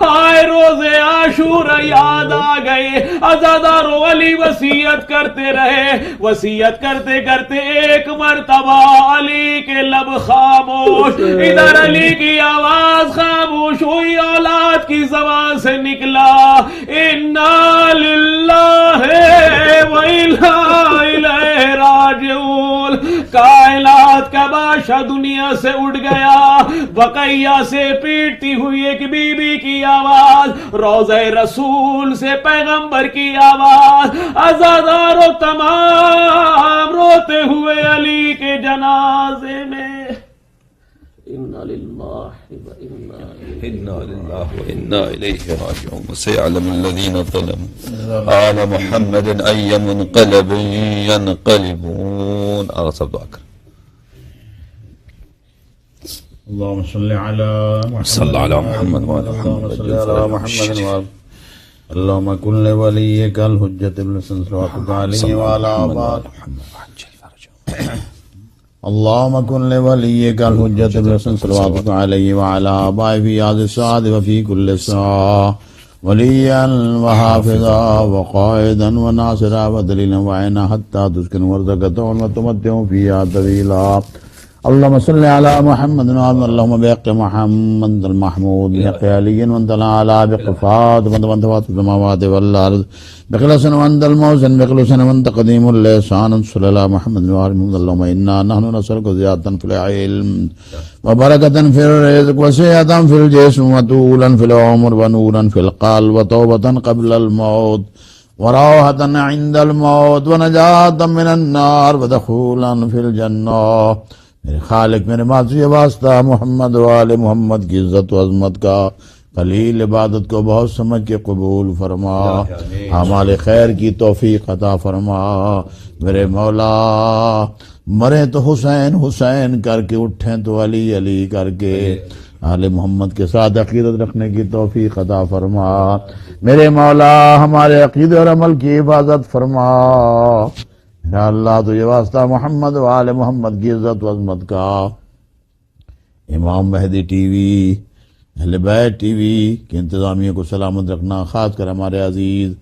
آئے روزے عاشورہ یاد آ گئے. عزادارو علی وصیت کرتے رہے, وصیت کرتے کرتے ایک مرتبہ علی کے لب خاموش, ادھر علی کی آواز خاموش ہوئی, اولاد کی زبان سے نکلا انا للہ و انا الیہ راجعون. کائنات کا بادشاہ دنیا سے اٹھ گیا. بقیہ سے پیٹتی ہوئی ایک بی بی کی آواز, روضہ رسول سے پیغمبر کی آواز. عزادارو تمام روتے ہوئے علی کے جنازے میں انا للہ وإنا إليه راجعون. وسيعلم الذين ظلموا آل محمد أي منقلب ينقلبون. أرسل دعاك. اللهم صل على محمد صلى على محمد وعلى اللهم صل على محمد وعلى اللهم كن لوليك الحجة ابن صلواتك عليه وعلى آبائه. اللهم كن لوليك الحجة ابن صلواتك عليه وعلى آبائه في هذه الساعة وفي كل ساعة وليا وحافظا وقائدا وناصرا ودليلا وعينا حتى تسكن ورزقته وتمتعه فيها طويلا. اللهم صل على محمد وعلى اللهم بحق محمد المحمود بحق علي وانت الأعلى بقفات وانت السماوات والأرض بخلص وانت الموزن بخلص وانت قديم اللسان. صلى الله محمد وعلى محمد. اللهم إنا نحن نسألك زيادة في العلم وبركة في الرزق وسعة في الجسم وطولا في العمر ونورا في القلب وتوبة قبل الموت وراحة عند الموت ونجاة من النار ودخولا في الجنة. میرے خالق میرے معصوم واسطہ محمد و آل محمد کی عزت و عظمت کا خلیل عبادت کو بہت سمجھ کے قبول فرما, اعمال خیر کی توفیق عطا فرما. میرے مولا مرے تو حسین حسین کر کے, اٹھیں تو علی علی کر کے, آل محمد کے ساتھ عقیدت رکھنے کی توفیق عطا فرما. میرے مولا ہمارے عقیدے اور عمل کی حفاظت فرما. یا اللہ تجھے واسطہ محمد و آل محمد کی عزت و عظمت کا. امام مہدی ٹی وی, اہل بیت ٹی وی کی انتظامیہ کو سلامت رکھنا, خاص کر ہمارے عزیز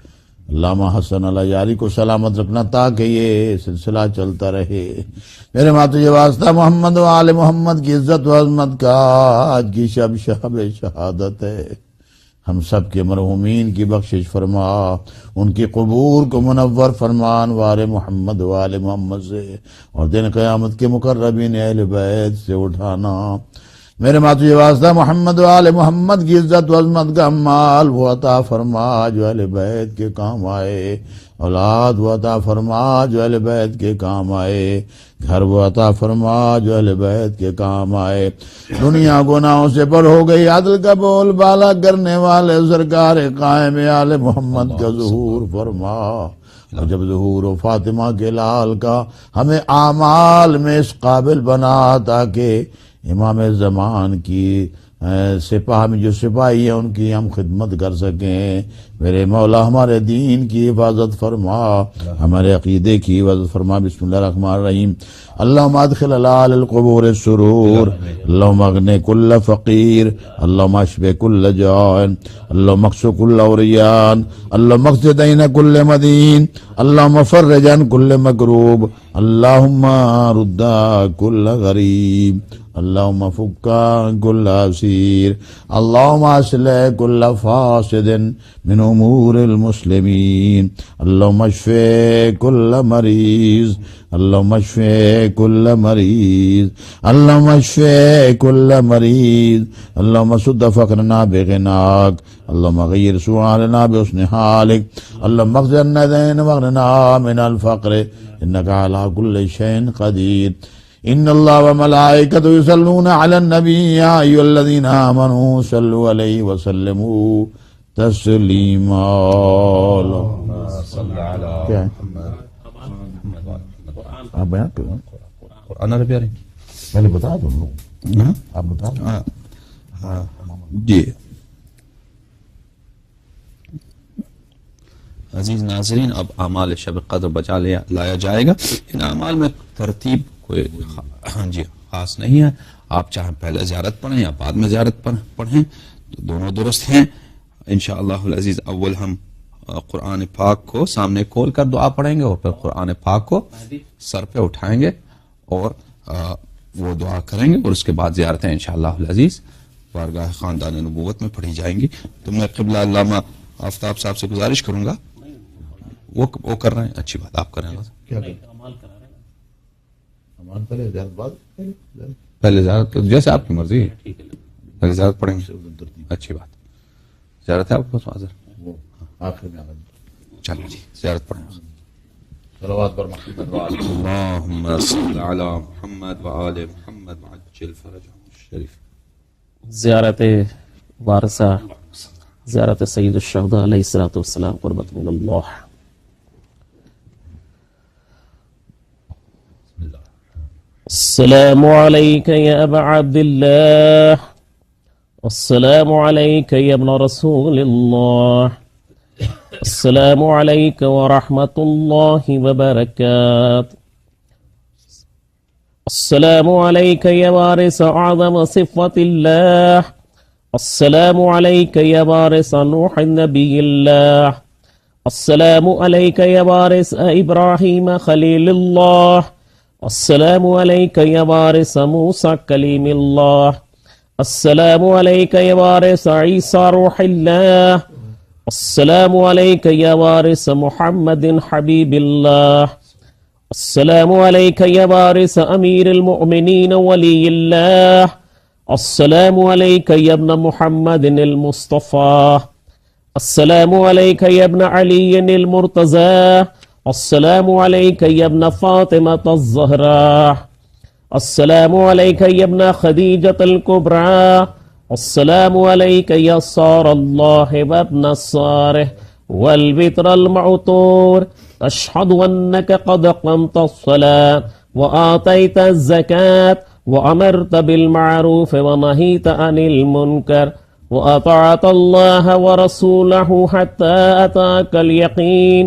علامہ حسن الایاری کو سلامت رکھنا تاکہ یہ سلسلہ چلتا رہے۔ میرے ماتو واسطہ محمد و آل محمد کی عزت و عظمت کا آج کی شب شہادت ہے، ہم سب کے مرحومین کی بخشش فرما، ان کی قبور کو منور فرما انوار محمد و آل محمد سے، اور دن قیامت کے مقربین اہل بیت سے اٹھانا۔ میرے ماتو واسطہ محمد و آل محمد کی عزت و عظمت کا مال وہ عطا فرما جو اہل بیت کے کام آئے، اولاد وہ عطا فرما جو اہل بیت کے کام آئے، گھر وہ عطا فرما جو اہل بیت کے کام آئے۔ دنیا گناہوں سے پر ہو گئی، عدل کا بول بالا کرنے والے سرکار قائم آل محمد کا ظہور فرما، اور جب ظہور و فاطمہ کے لال کا ہمیں اعمال میں اس قابل بنا تاکہ امام زمان کی سپاہ میں جو سپاہی ہیں ان کی ہم خدمت کر سکیں۔ میرے مولا ہمارے دین کی حفاظت فرما، ہمارے عقیدے کی حفاظت فرما۔ بسم اللہ الرحمن الرحیم۔ اللہم ادخل العال القبور السرور، اللہم اغن کل فقیر، اللہم اشف کل جائع، اللہم اکس کل عریان، اللہم اقض دین کل مدین، اللہم فرج عن کل مکروب، اللہم رد کل غریب، اللہم فکا کل اسیر، اللہم اصلح کل فاسد من امور المسلمین، اللہم اشفی کل مریض، اللہم اشفی کل مریض، اللہم اشفی کل مریض، اللہم سد فقرنا بغناک، اللہم غیر سؤالنا بحسن حالک، اللہم اقض عنا الدین واغننا من الفقر انک علی کل شیء قدیر۔ ان اللہ وملائکتہ یصلون علی النبی یا ایھا الذین آمنوا صلوا علیہ وسلموا تسلیما۔ کیا ہے آپ بیان کریں؟ قرآن عربی آ رہی پہلے بتا دو لوگ، آپ بتا دو۔ جی عزیز ناظرین، اب اعمال شب قدر بچا لایا جائے گا۔ ان اعمال میں ترتیب کوئی جی خاص نہیں ہے، آپ چاہیں پہلے زیارت پڑھیں یا بعد میں زیارت پڑھیں تو دونوں درست ہیں انشاءاللہ العزیز۔ اول ہم قرآن پاک کو سامنے کھول کر دعا پڑھیں گے، اور پھر قرآن پاک کو سر پہ اٹھائیں گے اور وہ دعا کریں گے، اور اس کے بعد زیارتیں انشاءاللہ العزیز بارگاہ خاندان نبوت میں پڑھی جائیں گی۔ تو میں قبلہ علامہ آفتاب صاحب سے گزارش کروں گا، وہ کر رہے ہیں، اچھی بات، آپ کریں گے پہلے زیارت، جیسے آپ کی مرضی ہے، پہلے زیارت پڑھیں گے، اچھی بات۔ زیارت ہے آپ کو حاضر؟ چلو جی زیارت پڑھیں گے۔ اللہم صل علی محمد وآل محمد وعجل فرجهم الشریف۔ زیارت وارثہ، زیارت سید الشہداء علیہ الصلوۃ والسلام، قربت من اللہ۔ السلام عليك يا أبا عبد الله، السلام عليك يا ابن رسول الله، السلام عليك ورحمة الله وبركاته، السلام عليك يا وارث أعظم صفة الله، السلام عليك يا وارث نوح النبي الله، السلام عليك يا وارث إبراهيم خليل الله، السلام عليك يا وارث موسى كليم الله، السلام عليك يا وارث عيسى روح الله، السلام عليك يا وارث محمد حبيب الله، السلام عليك يا وارث أمير المؤمنين ولي الله، السلام عليك يا ابن محمد المصطفى، السلام عليك يا ابن علي المرتضى، السلام عليك يا ابن فاطمة الزهراء، السلام عليك يا ابن خديجة الكبرى، السلام عليك يا صار الله وابن الصارح والبتر المعطور، أشهد أنك قد قمت الصلاة وآتيت الزكاة وأمرت بالمعروف ونهيت عن المنكر وأطعت الله ورسوله حتى أتاك اليقين،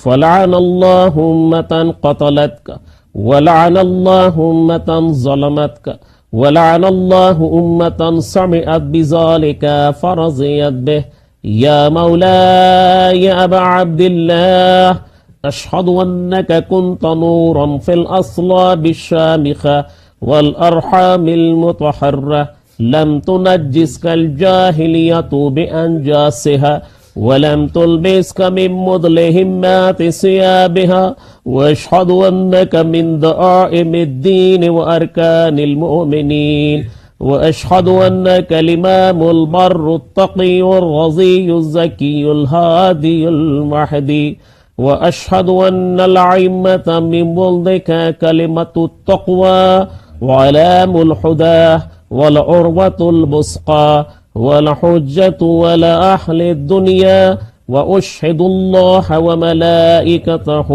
فلعن الله أمة قتلتك، ولعن الله أمة ظلمتك، ولعن الله أمة سمعت بذلك فرضيت به، يا مولاي يا أبا عبد الله أشهد أنك كنت نورا في الأصلاب الشامخة والأرحام المطهرة لم تنجسك الجاهلية بأنجاسها ولم تلبسك من مظلهمات ثيابها واشهد أنك من دعائم الدين وأركان المؤمنين وأشهد أنك الإمام البر التقي الرضي الزكي الهادي المهدي وأشهد أن الأئمة من ولدك كلمة التقوى وعلام الهدى والعروة البسقى والحجة ولا أهل الدنيا وأشهد الله وملائكته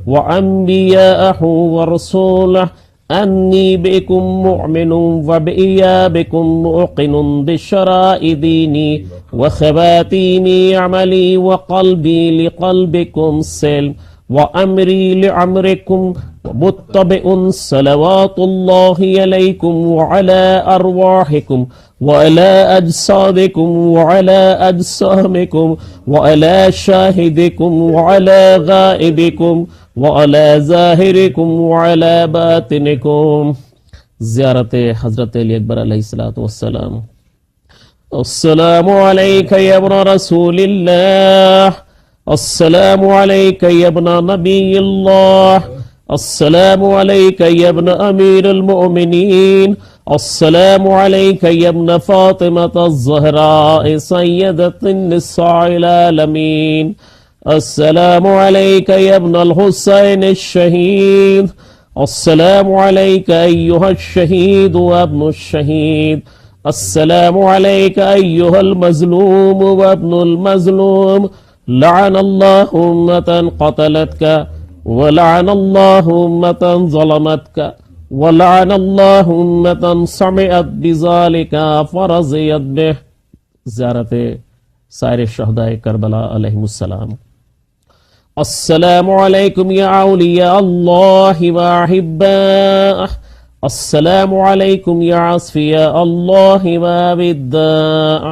وأنبياءه ورسوله أني بكم مؤمن وبإيابكم موقن بشراء ديني وخواتيم عملي وقلبي لقلبكم سلم وأمري لأمركم ومتبع صلوات الله عليكم وعلى أرواحكم وعلى أجسادكم وعلى أجسامكم وعلى شاهدكم وعلى غائبكم وعلى ظاهركم وعلى باطنكم. زیارت حضرت علی اکبر علیہ الصلوۃ والسلام. السلام عليك يا ابن رسول الله السلام عليك يا ابن نبي الله السلام عليك يا ابن أمير المؤمنين السلام عليك يا ابن فاطمة الزهراء سيدة النساء العالمين السلام عليك يا ابن الحسين الشهيد السلام عليك أيها الشهيد وابن الشهيد السلام عليك أيها المظلوم وابن المظلوم لعن الله أمة قتلتك ولعن الله أمة ظلمتك ولعن الله أمة سمعت بذلك فرضيت به. زیارت سائر شہداء کربلا علیہم السلام. السلام علیکم یا اولیاء اللہ واحباء السلام علیکم یا اصفیاء اللہ وابداء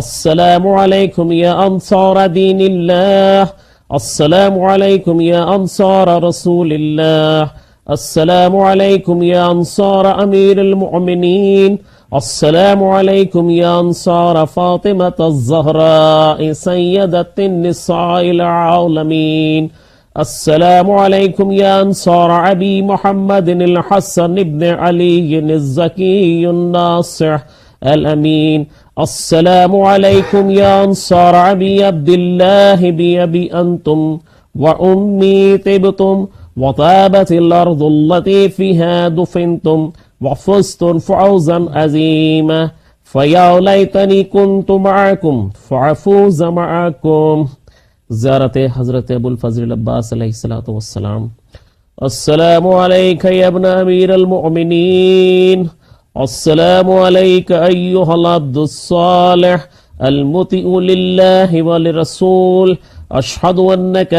السلام علیکم یا انصار دین اللہ السلام علیکم یا انصار رسول اللہ السلام علیکم یا انصار امیر المؤمنین السلام علیکم یا انصار فاطمة الزہراء سیدة النساء العالمین السلام علیکم یا انصار ابی محمد الحسن ابن علی الزکی الناصح الامین السلام علیکم یا انصار ابی عبداللہ بی انتم وأمي طبتم وطابت الأرض التي فيها دفنتم وفزتم فوزا عظيما فيا ليتني كنت معكم فأفوز معكم. زیارت حضرت ابو الفضل العباس علیہ الصلوۃ والسلام. السلام عليك يا ابن أمير المؤمنين السلام عليك أيها العبد الصالح المطيع لله وللرسول أشهد أنك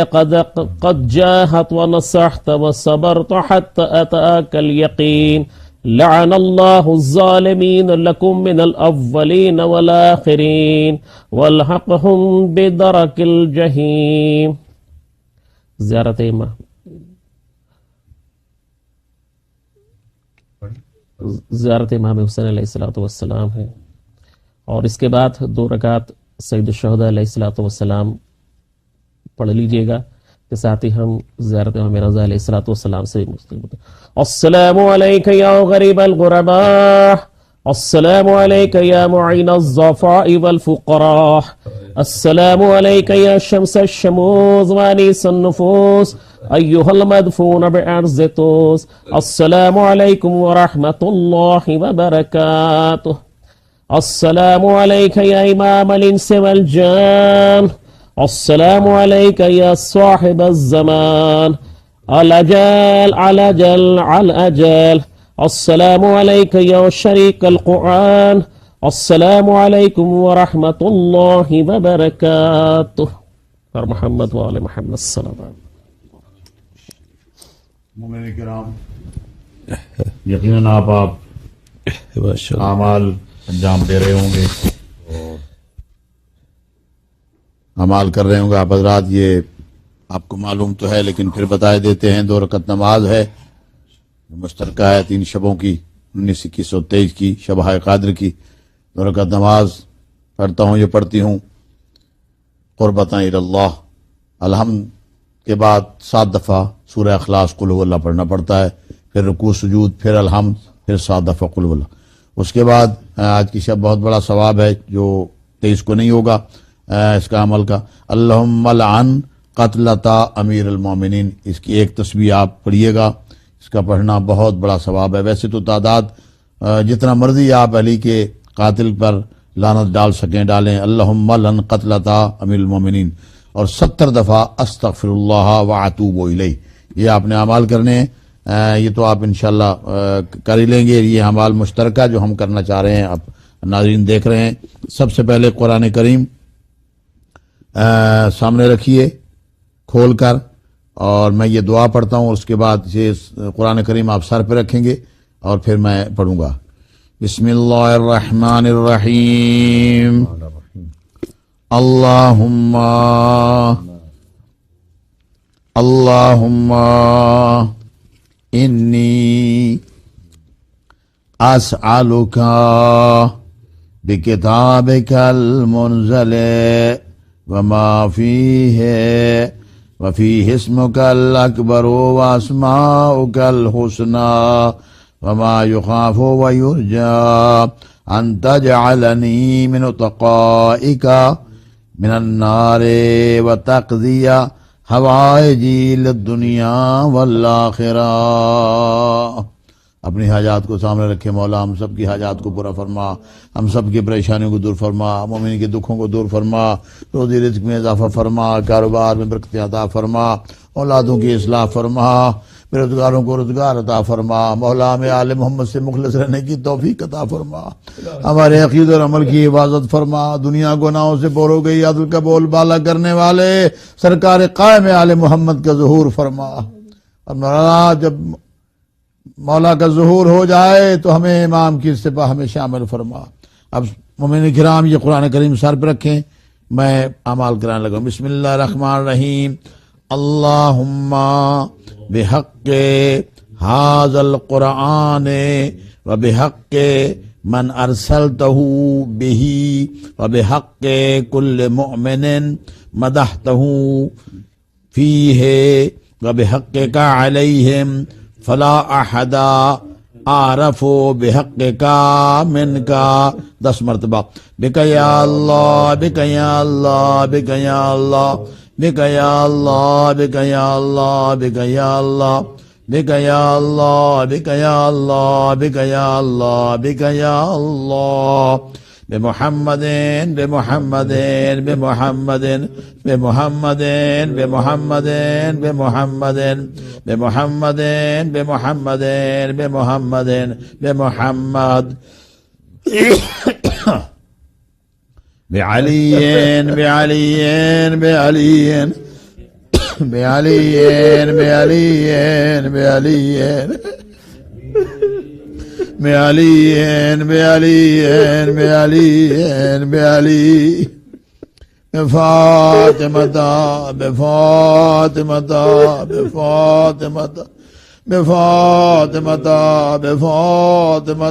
قد جاهدت ونصحت وصبرت حتى أتاك اليقين لعن الله الظالمين لكم من الأولين والآخرين والحقهم بدرك الجحيم. زیارت امام حسین علیہ الصلوۃ والسلام ہے. اور اس کے بعد 2 رکعت سید الشہداء علیہ الصلوۃ والسلام پڑھ لیجئے گا. کے ساتھ ہی ہم زیارت امام رضا علیہ الصلوۃ والسلام سے مستقبل ہوتے ہیں. السلام علیک یا غریب الغرباء السلام علیک یا معین الضعفاء والفقراء السلام علیک یا شمس الشموس وانیس النفوس ایها المدفون بأرض طوس السلام علیکم ورحمۃ اللہ وبرکاتہ. السلام علیک یا امام الانس والجان السلام علیک یا صاحب الزمان الأجل الأجل الأجل السلام علیک یا شریک القرآن السلام علیکم ورحمۃ اللہ وبرکاتہ. اور محمد وآل محمد السلام. مومنین کرام، یقیناً آپ اعمال انجام دے رہے ہوں گے. اعمال کر رہے ہوں گے آپ حضرات، یہ آپ کو معلوم تو ہے لیکن پھر بتائے دیتے ہیں. 2 رکعت نماز ہے مشترکہ ہے 3 شبوں کی، 19، 21 اور 23 کی، شب قادر کی. 2 رکعت نماز پڑھتا ہوں، یہ پڑھتی ہوں قربتاً اللہ. الحمد کے بعد 7 دفعہ سورہ اخلاص قل هو اللہ پڑھنا پڑتا ہے، پھر رکوع سجود، پھر الحمد، پھر 7 دفعہ قل هو اللہ. اس کے بعد آج کی شب بہت بڑا ثواب ہے جو 23 کو نہیں ہوگا اس کا عمل کا. اللہم لعن قتلتا امیر المومنین، اس کی ایک تسبیح آپ پڑھیے گا، اس کا پڑھنا بہت بڑا ثواب ہے. ویسے تو تعداد جتنا مرضی آپ علی کے قاتل پر لعنت ڈال سکیں ڈالیں. اللہم لعن قتلتا امیر المومنین، اور 70 دفعہ استغفر اللہ واتوب الیہ. یہ آپ نے اعمال کرنے ہیں، یہ تو آپ انشاءاللہ کر ہی لیں گے. یہ اعمال مشترکہ جو ہم کرنا چاہ رہے ہیں، آپ ناظرین دیکھ رہے ہیں. سب سے پہلے قرآن کریم سامنے رکھیے کھول کر، اور میں یہ دعا پڑھتا ہوں، اس کے بعد یہ قرآن کریم آپ سر پہ رکھیں گے اور پھر میں پڑھوں گا. بسم اللہ الرحمن الرحیم. اللہم انی اسألک بکتابک المنزل وما فیہ وفیہ اسمک الاکبر واسماؤک الحسنى وما یخاف ویرجى ان تجعلنی من اتقائک من النار وتقضی حوائجی للدنیا والآخرہ. اپنی حاجات کو سامنے رکھے. مولا ہم سب کی حاجات کو پورا فرما، ہم سب کی پریشانیوں کو دور فرما، مومن کے دکھوں کو دور فرما، روزی رزق میں اضافہ فرما، کاروبار میں برکت عطا فرما، اولادوں کی اصلاح فرما، بے روزگاروں کو روزگار عطا فرما. مولا ہمیں آل محمد سے مخلص رہنے کی توفیق عطا فرما، ہمارے عقید اور عمل کی حفاظت فرما. دنیا گناہوں سے بور ہو گئی، عدل کا بول بالا کرنے والے سرکار قائم آل محمد کا ظہور فرما. اور مولانا جب مولا کا ظہور ہو جائے تو ہمیں امام کی سپاہ میں شامل فرما. اب مومنین کرام یہ قرآن کریم سر پہ رکھیں، میں اعمال کرانے لگا. بسم اللہ الرحمن الرحیم. اللہم بحق ھذا القرآن وبحق من ارسلتہ بہ وبحق کل مؤمن مدحتہ فیہ وبحقک علیہم فلا احد اعرف بحقک منک. 10 مرتبہ. بک یا اللہ، بک یا اللہ، بک یا اللہ، بک یا اللہ، بک یا اللہ، بک یا اللہ، بک یا اللہ، بک یا اللہ، بک یا اللہ، بک یا اللہ. بمحمد بمحمد بمحمد بمحمد بمحمد بمحمد بمحمد بمحمد بمحمد بمحمد بعلی بعلی بعلی بعلی بعلی بعلی بعلی بعلی بعلی بعلی بفاطمة بفاطمة بفاطمة بفاطمة بفاطمة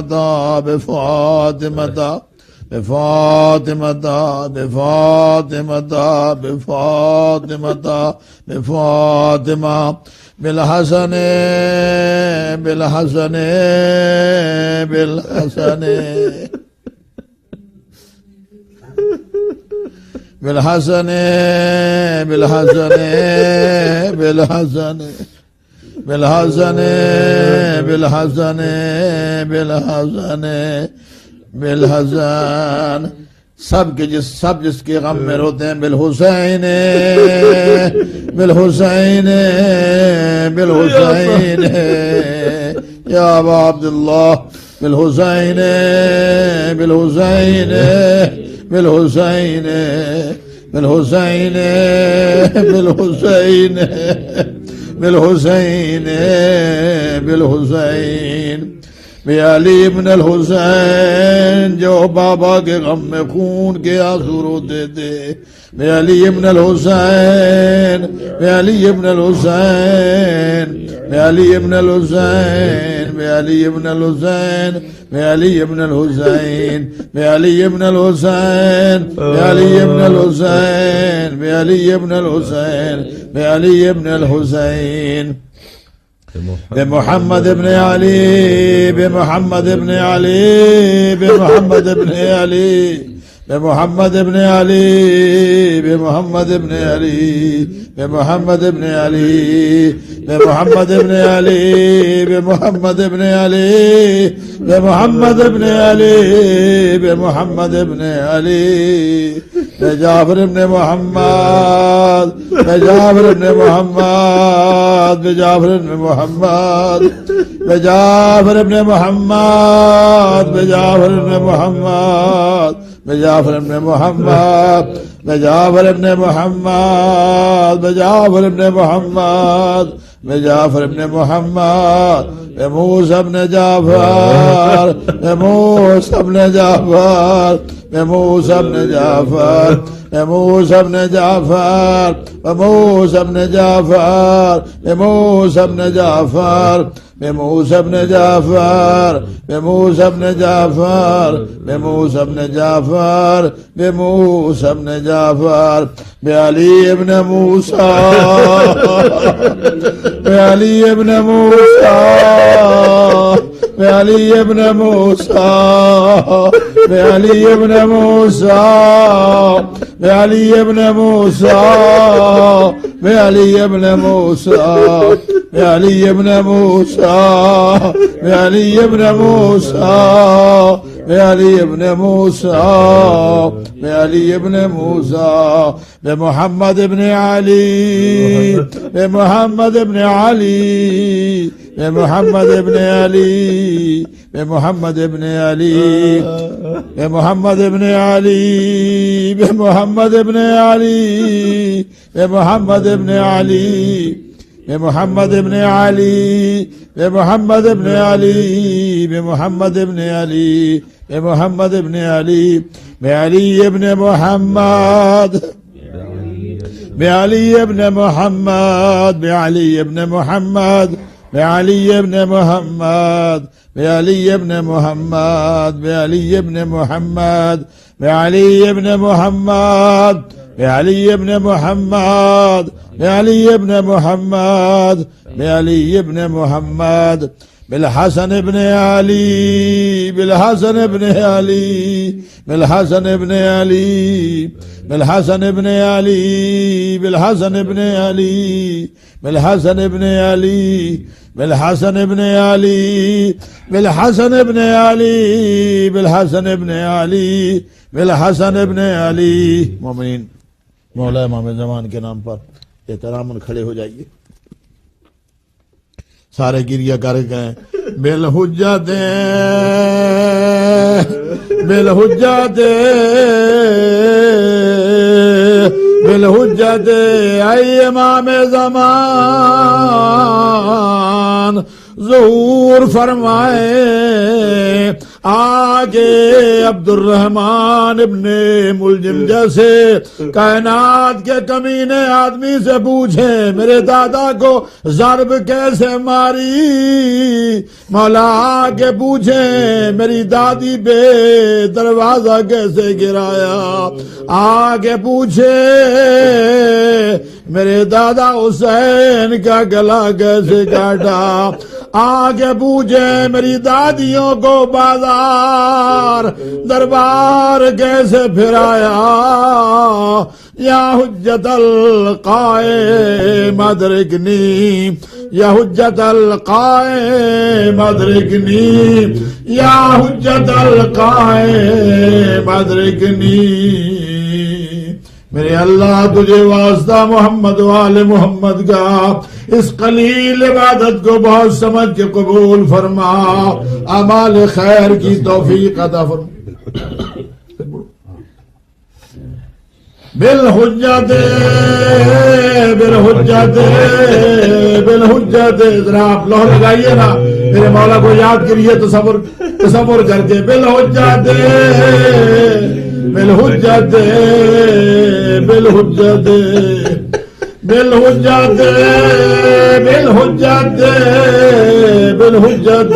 بفاطمة بفاطمة بفاطمة بفاطمة بفاطمة بالحسن بالحسن بالحسن بالحسن بالحسن بالحسن بالحسن بالحسن بالحسن بالحسن. سب جس کے غم میں روتے ہیں. بالحسین بالحسین بالحسین یا ابا عبداللہ. بالحسین بالحسین بالحسین بالحسین بالحسین بالحسین بالحسین بعلی ابن الحسین جو بابا کے غم میں خون کے آنسو روتے تھے. بعلي بن الحسين بعلي بن الحسين بعلي بن الحسين بعلي بن الحسين بعلي بن الحسين بعلي بن الحسين بعلي بن الحسين بعلي بن الحسين بعلي بن الحسين بمحمد بن علي بمحمد بن علي بمحمد بن علي بمحمد بن علي بمحمد بن علي بمحمد بن علي بمحمد بن علي بمحمد بن علي بمحمد بن علي بمحمد بن علي بجعفر بن محمد بجعفر بن محمد بجعفر بن محمد بجعفر بن محمد بجعفر بن محمد بجعفر بن محمد بجعفر بن محمد بجعفر بن محمد بجعفر بن محمد بموسى بن جعفر بموسى بن جعفر بموسى بن جعفر بموسى بن جعفر بموسى بن جعفر بموسى بن جعفر بموسى بن جعفر بموسى بن جعفر بموسى بن جعفر بموسى بن جعفر بعلي بن موسى بعلي بن موسى بعلي بن موسى بعلي بن موسى بعلي بن موسى بعلي بن موسى بعلي بن موسى بعلي بن موسى بعلي بن موسى بعلي بن موسى بمحمد بن علي بمحمد بن علي بمحمد بن علي بمحمد بن علي بمحمد بن علي بمحمد بن علي بمحمد بن علي بمحمد بن علي بمحمد بن علي بمحمد بن علي بمحمد بن علي بعلي بن محمد بعلي بن محمد بعلي بن محمد بعلي بن محمد بعلي بن محمد بعلي بن محمد بعلي بن محمد بعلي بن محمد بعلي بن محمد بعلي بن محمد بالحسن بن علي بالحسن بن علي بالحسن بن علي بالحسن بن علي بالحسن بن علي بالحسن بن علي بالحسن بن علي بالحسن بن علي بالحسن بن علي بالحسن بن علي مومنین مولا امام زمان کے نام پر احترام کھڑے ہو جائیے. سارے گریہ کر گئے بالحجت بالحجت بالحجت اے امام زمان ظہور فرمائے آگے عبد الرحمن ابن ملجم جیسے کائنات کے کمینے آدمی سے پوچھے میرے دادا کو ضرب کیسے ماری. مولا آگے پوچھے میری دادی بے دروازہ کیسے گرایا. آگے پوچھے میرے دادا حسین کا گلا کیسے کاٹا. آگے پوچھے میری دادیوں کو بازار دربار کیسے پھرایا. یا حجت القائم ادرکنی یا حجت القائم ادرکنی یا حجت القائم ادرکنی. میرے اللہ تجھے واسطہ محمد وآل محمد کا اس قلیل عبادت کو بہت سمجھ کے قبول فرما. اعمال خیر کی توفیق عطا فرما. بالحجت بالحجت بالحجت. ذرا آپ لوح لگائیے نا میرے مولا کو یاد کریے تصور کر کے. بالحجت بالحجت بالحجت بالحجت بالحجت بالحجت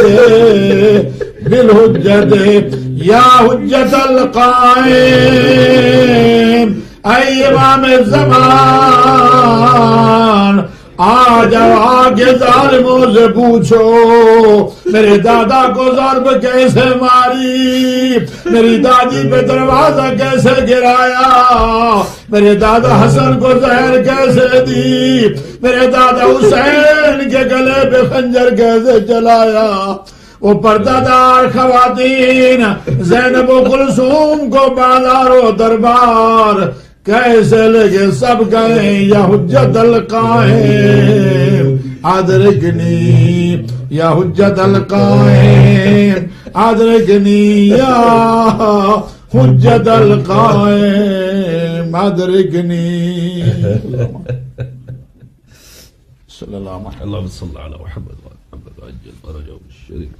بالحجت یا حجت القائم، اے امام زمان آ جاؤ آگے ظالموں سے پوچھو میرے دادا کو ضرب کیسے ماری، میری دادی پہ دروازہ کیسے گرایا، میرے دادا حسن کو زہر کیسے دی، میرے دادا حسین کے گلے پہ خنجر کیسے چلایا، وہ پردہ دار خواتین زینب و کلثوم کو بازار و دربار کیسے لگے سب کہیں یا حجت القائم ادرکنی، یا حجت القائم ادرکنی، یا حجت القائم ادرکنی. صلی اللہ علیہ وسلم. اللهم صل على محمد وعلى محمد وعجل فرجه الشريف.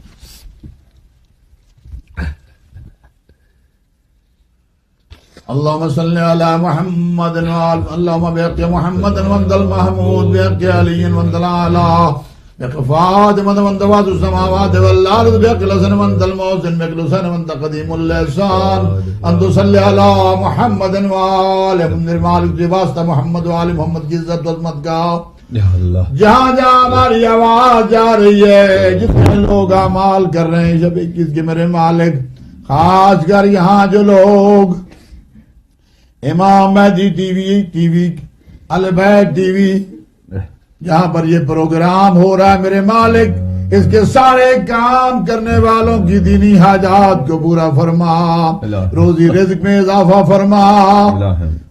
اللهم صل على محمد اللهم بحق محمد وانت المحمود بحق علي وانت الاعلى بحق فاطمة وانت واسع السماوات والارض بحق الحسن وانت المحسن بحق الحسن وانت قديم اللسان ان تصلي على محمد وآل مالک واسطہ محمد وآل محمد کی عزت و عظمت کا. جہاں جہاں ہماری آواز جا رہی ہے، جتنے لوگ اعمال کر رہے ہیں شب 21 کے میرے مالک، خاص کر یہاں جو لوگ امام مہدی ٹی وی البیت ٹی وی جہاں پر یہ پروگرام ہو رہا ہے میرے مالک، اس کے سارے کام کرنے والوں کی دینی حاجات کو پورا فرما، روزی رزق میں اضافہ فرما،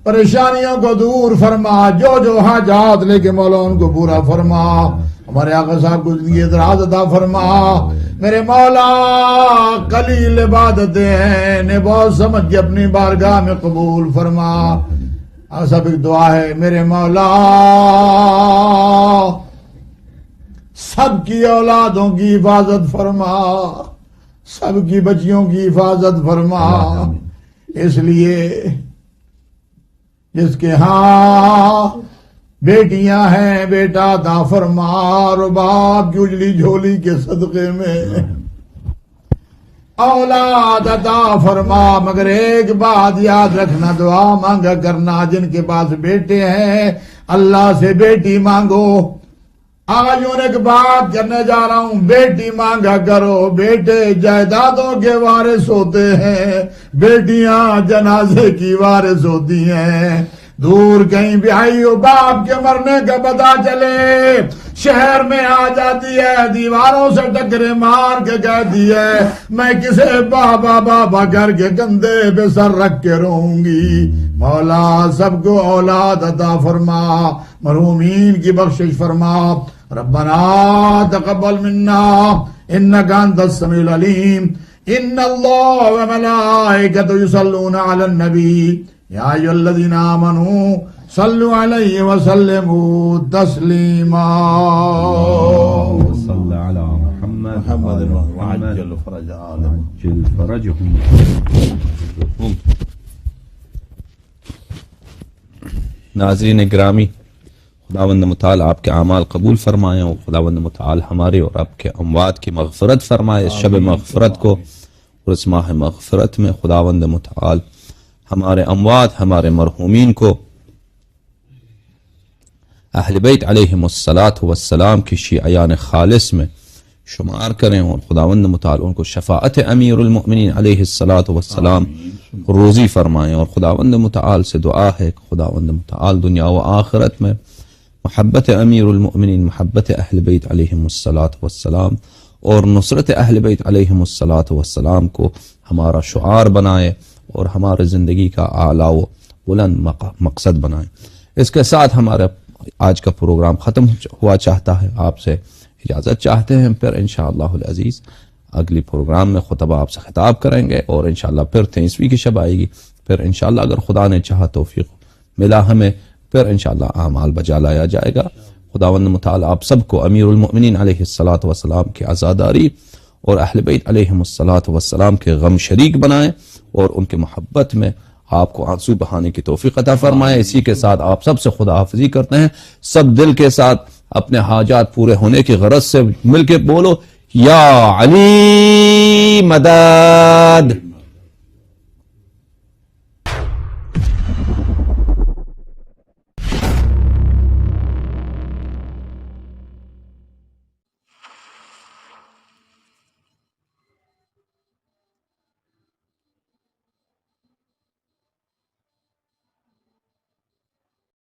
پریشانیوں کو دور فرما، جو جو حاجات لے کے مولا ان کو پورا فرما، ہمارے آقا صاحب کو زندگی دراز عطا فرما میرے مولا. قلیل عبادتیں ہیں، نے بہت سمجھ کے اپنی بارگاہ میں قبول فرما. سب ایک دعا ہے میرے مولا، سب کی اولادوں کی حفاظت فرما، سب کی بچیوں کی حفاظت فرما. اس لیے جس کے ہاں بیٹیاں ہیں بیٹا عطا فرما، اور باپ کی اجلی جھولی کے صدقے میں اولاد عطا فرما. مگر ایک بات یاد رکھنا، دعا مانگا کرنا جن کے پاس بیٹے ہیں اللہ سے بیٹی مانگو. آج اور ایک بات کرنے جا رہا ہوں، بیٹی مانگا کرو. بیٹے جائیدادوں کے وارث ہوتے ہیں، بیٹیاں جنازے کی وارث ہوتی ہیں. دور کہیں بیائی ہو، باپ کے مرنے کا پتہ چلے شہر میں آ جاتی ہے، دیواروں سے ٹکرے مار کے کہتی ہے میں کسے بابا بابا کر کے کندھے پہ سر رکھ کے رہوں گی. مولا سب کو اولاد عطا فرما، مرحومین کی بخشش فرما. ربنا تقبل منا انك انت السميع العليم. ان الله وملائكته يصلون على النبي يا ايها الذين امنوا صلوا عليه وسلموا تسليما. صل على محمد وعجل فرجهم. وعجل فرجهم. ناظرین گرامی، خداوند متعال آپ کے اعمال قبول فرمائے اور خداوند متعال ہمارے اور آپ کے اموات کی مغفرت فرمائے. اس شب مغفرت کو اور اس ماہ مغفرت میں خداوند متعال ہمارے اموات، ہمارے مرحومین کو اہل بیت علیہم الصلاۃ والسلام کی شیعیان خالص میں شمار کریں اور خداوند متعال ان کو شفاعت امیر المؤمنین علیہ الصلاۃ والسلام روزی فرمائیں. اور خداوند متعال سے دعا ہے کہ خداوند متعال دنیا و آخرت میں محبت امیر المؤمنین، محبت اہل بیت علیہم الصلاۃ والسلام اور نصرت اہل بیت علیہم الصلاۃ والسلام کو ہمارا شعار بنائے اور ہمارے زندگی کا اعلیٰ و بلند مقصد بنائیں. اس کے ساتھ ہمارا آج کا پروگرام ختم ہوا چاہتا ہے، آپ سے اجازت چاہتے ہیں. پھر انشاءاللہ العزیز اگلی پروگرام میں خطبہ آپ سے خطاب کریں گے اور انشاءاللہ پھر 23ویں کی شب آئے گی. پھر انشاءاللہ اگر خدا نے چاہا توفیق ملا ہمیں، پھر انشاءاللہ اعمال بجا لایا جائے گا. خداوند متعال آپ سب کو امیر المؤمنین علیہ الصلاۃ والسلام کی عزاداری اور اہل بیت علیہم الصلاۃ والسلام کے غم شریک بنائیں اور ان کے محبت میں آپ کو آنسو بہانے کی توفیق عطا فرمائے. اسی کے ساتھ آپ سب سے خدا حافظی کرتے ہیں. سب دل کے ساتھ اپنے حاجات پورے ہونے کی غرض سے مل کے بولو یا علی مدد.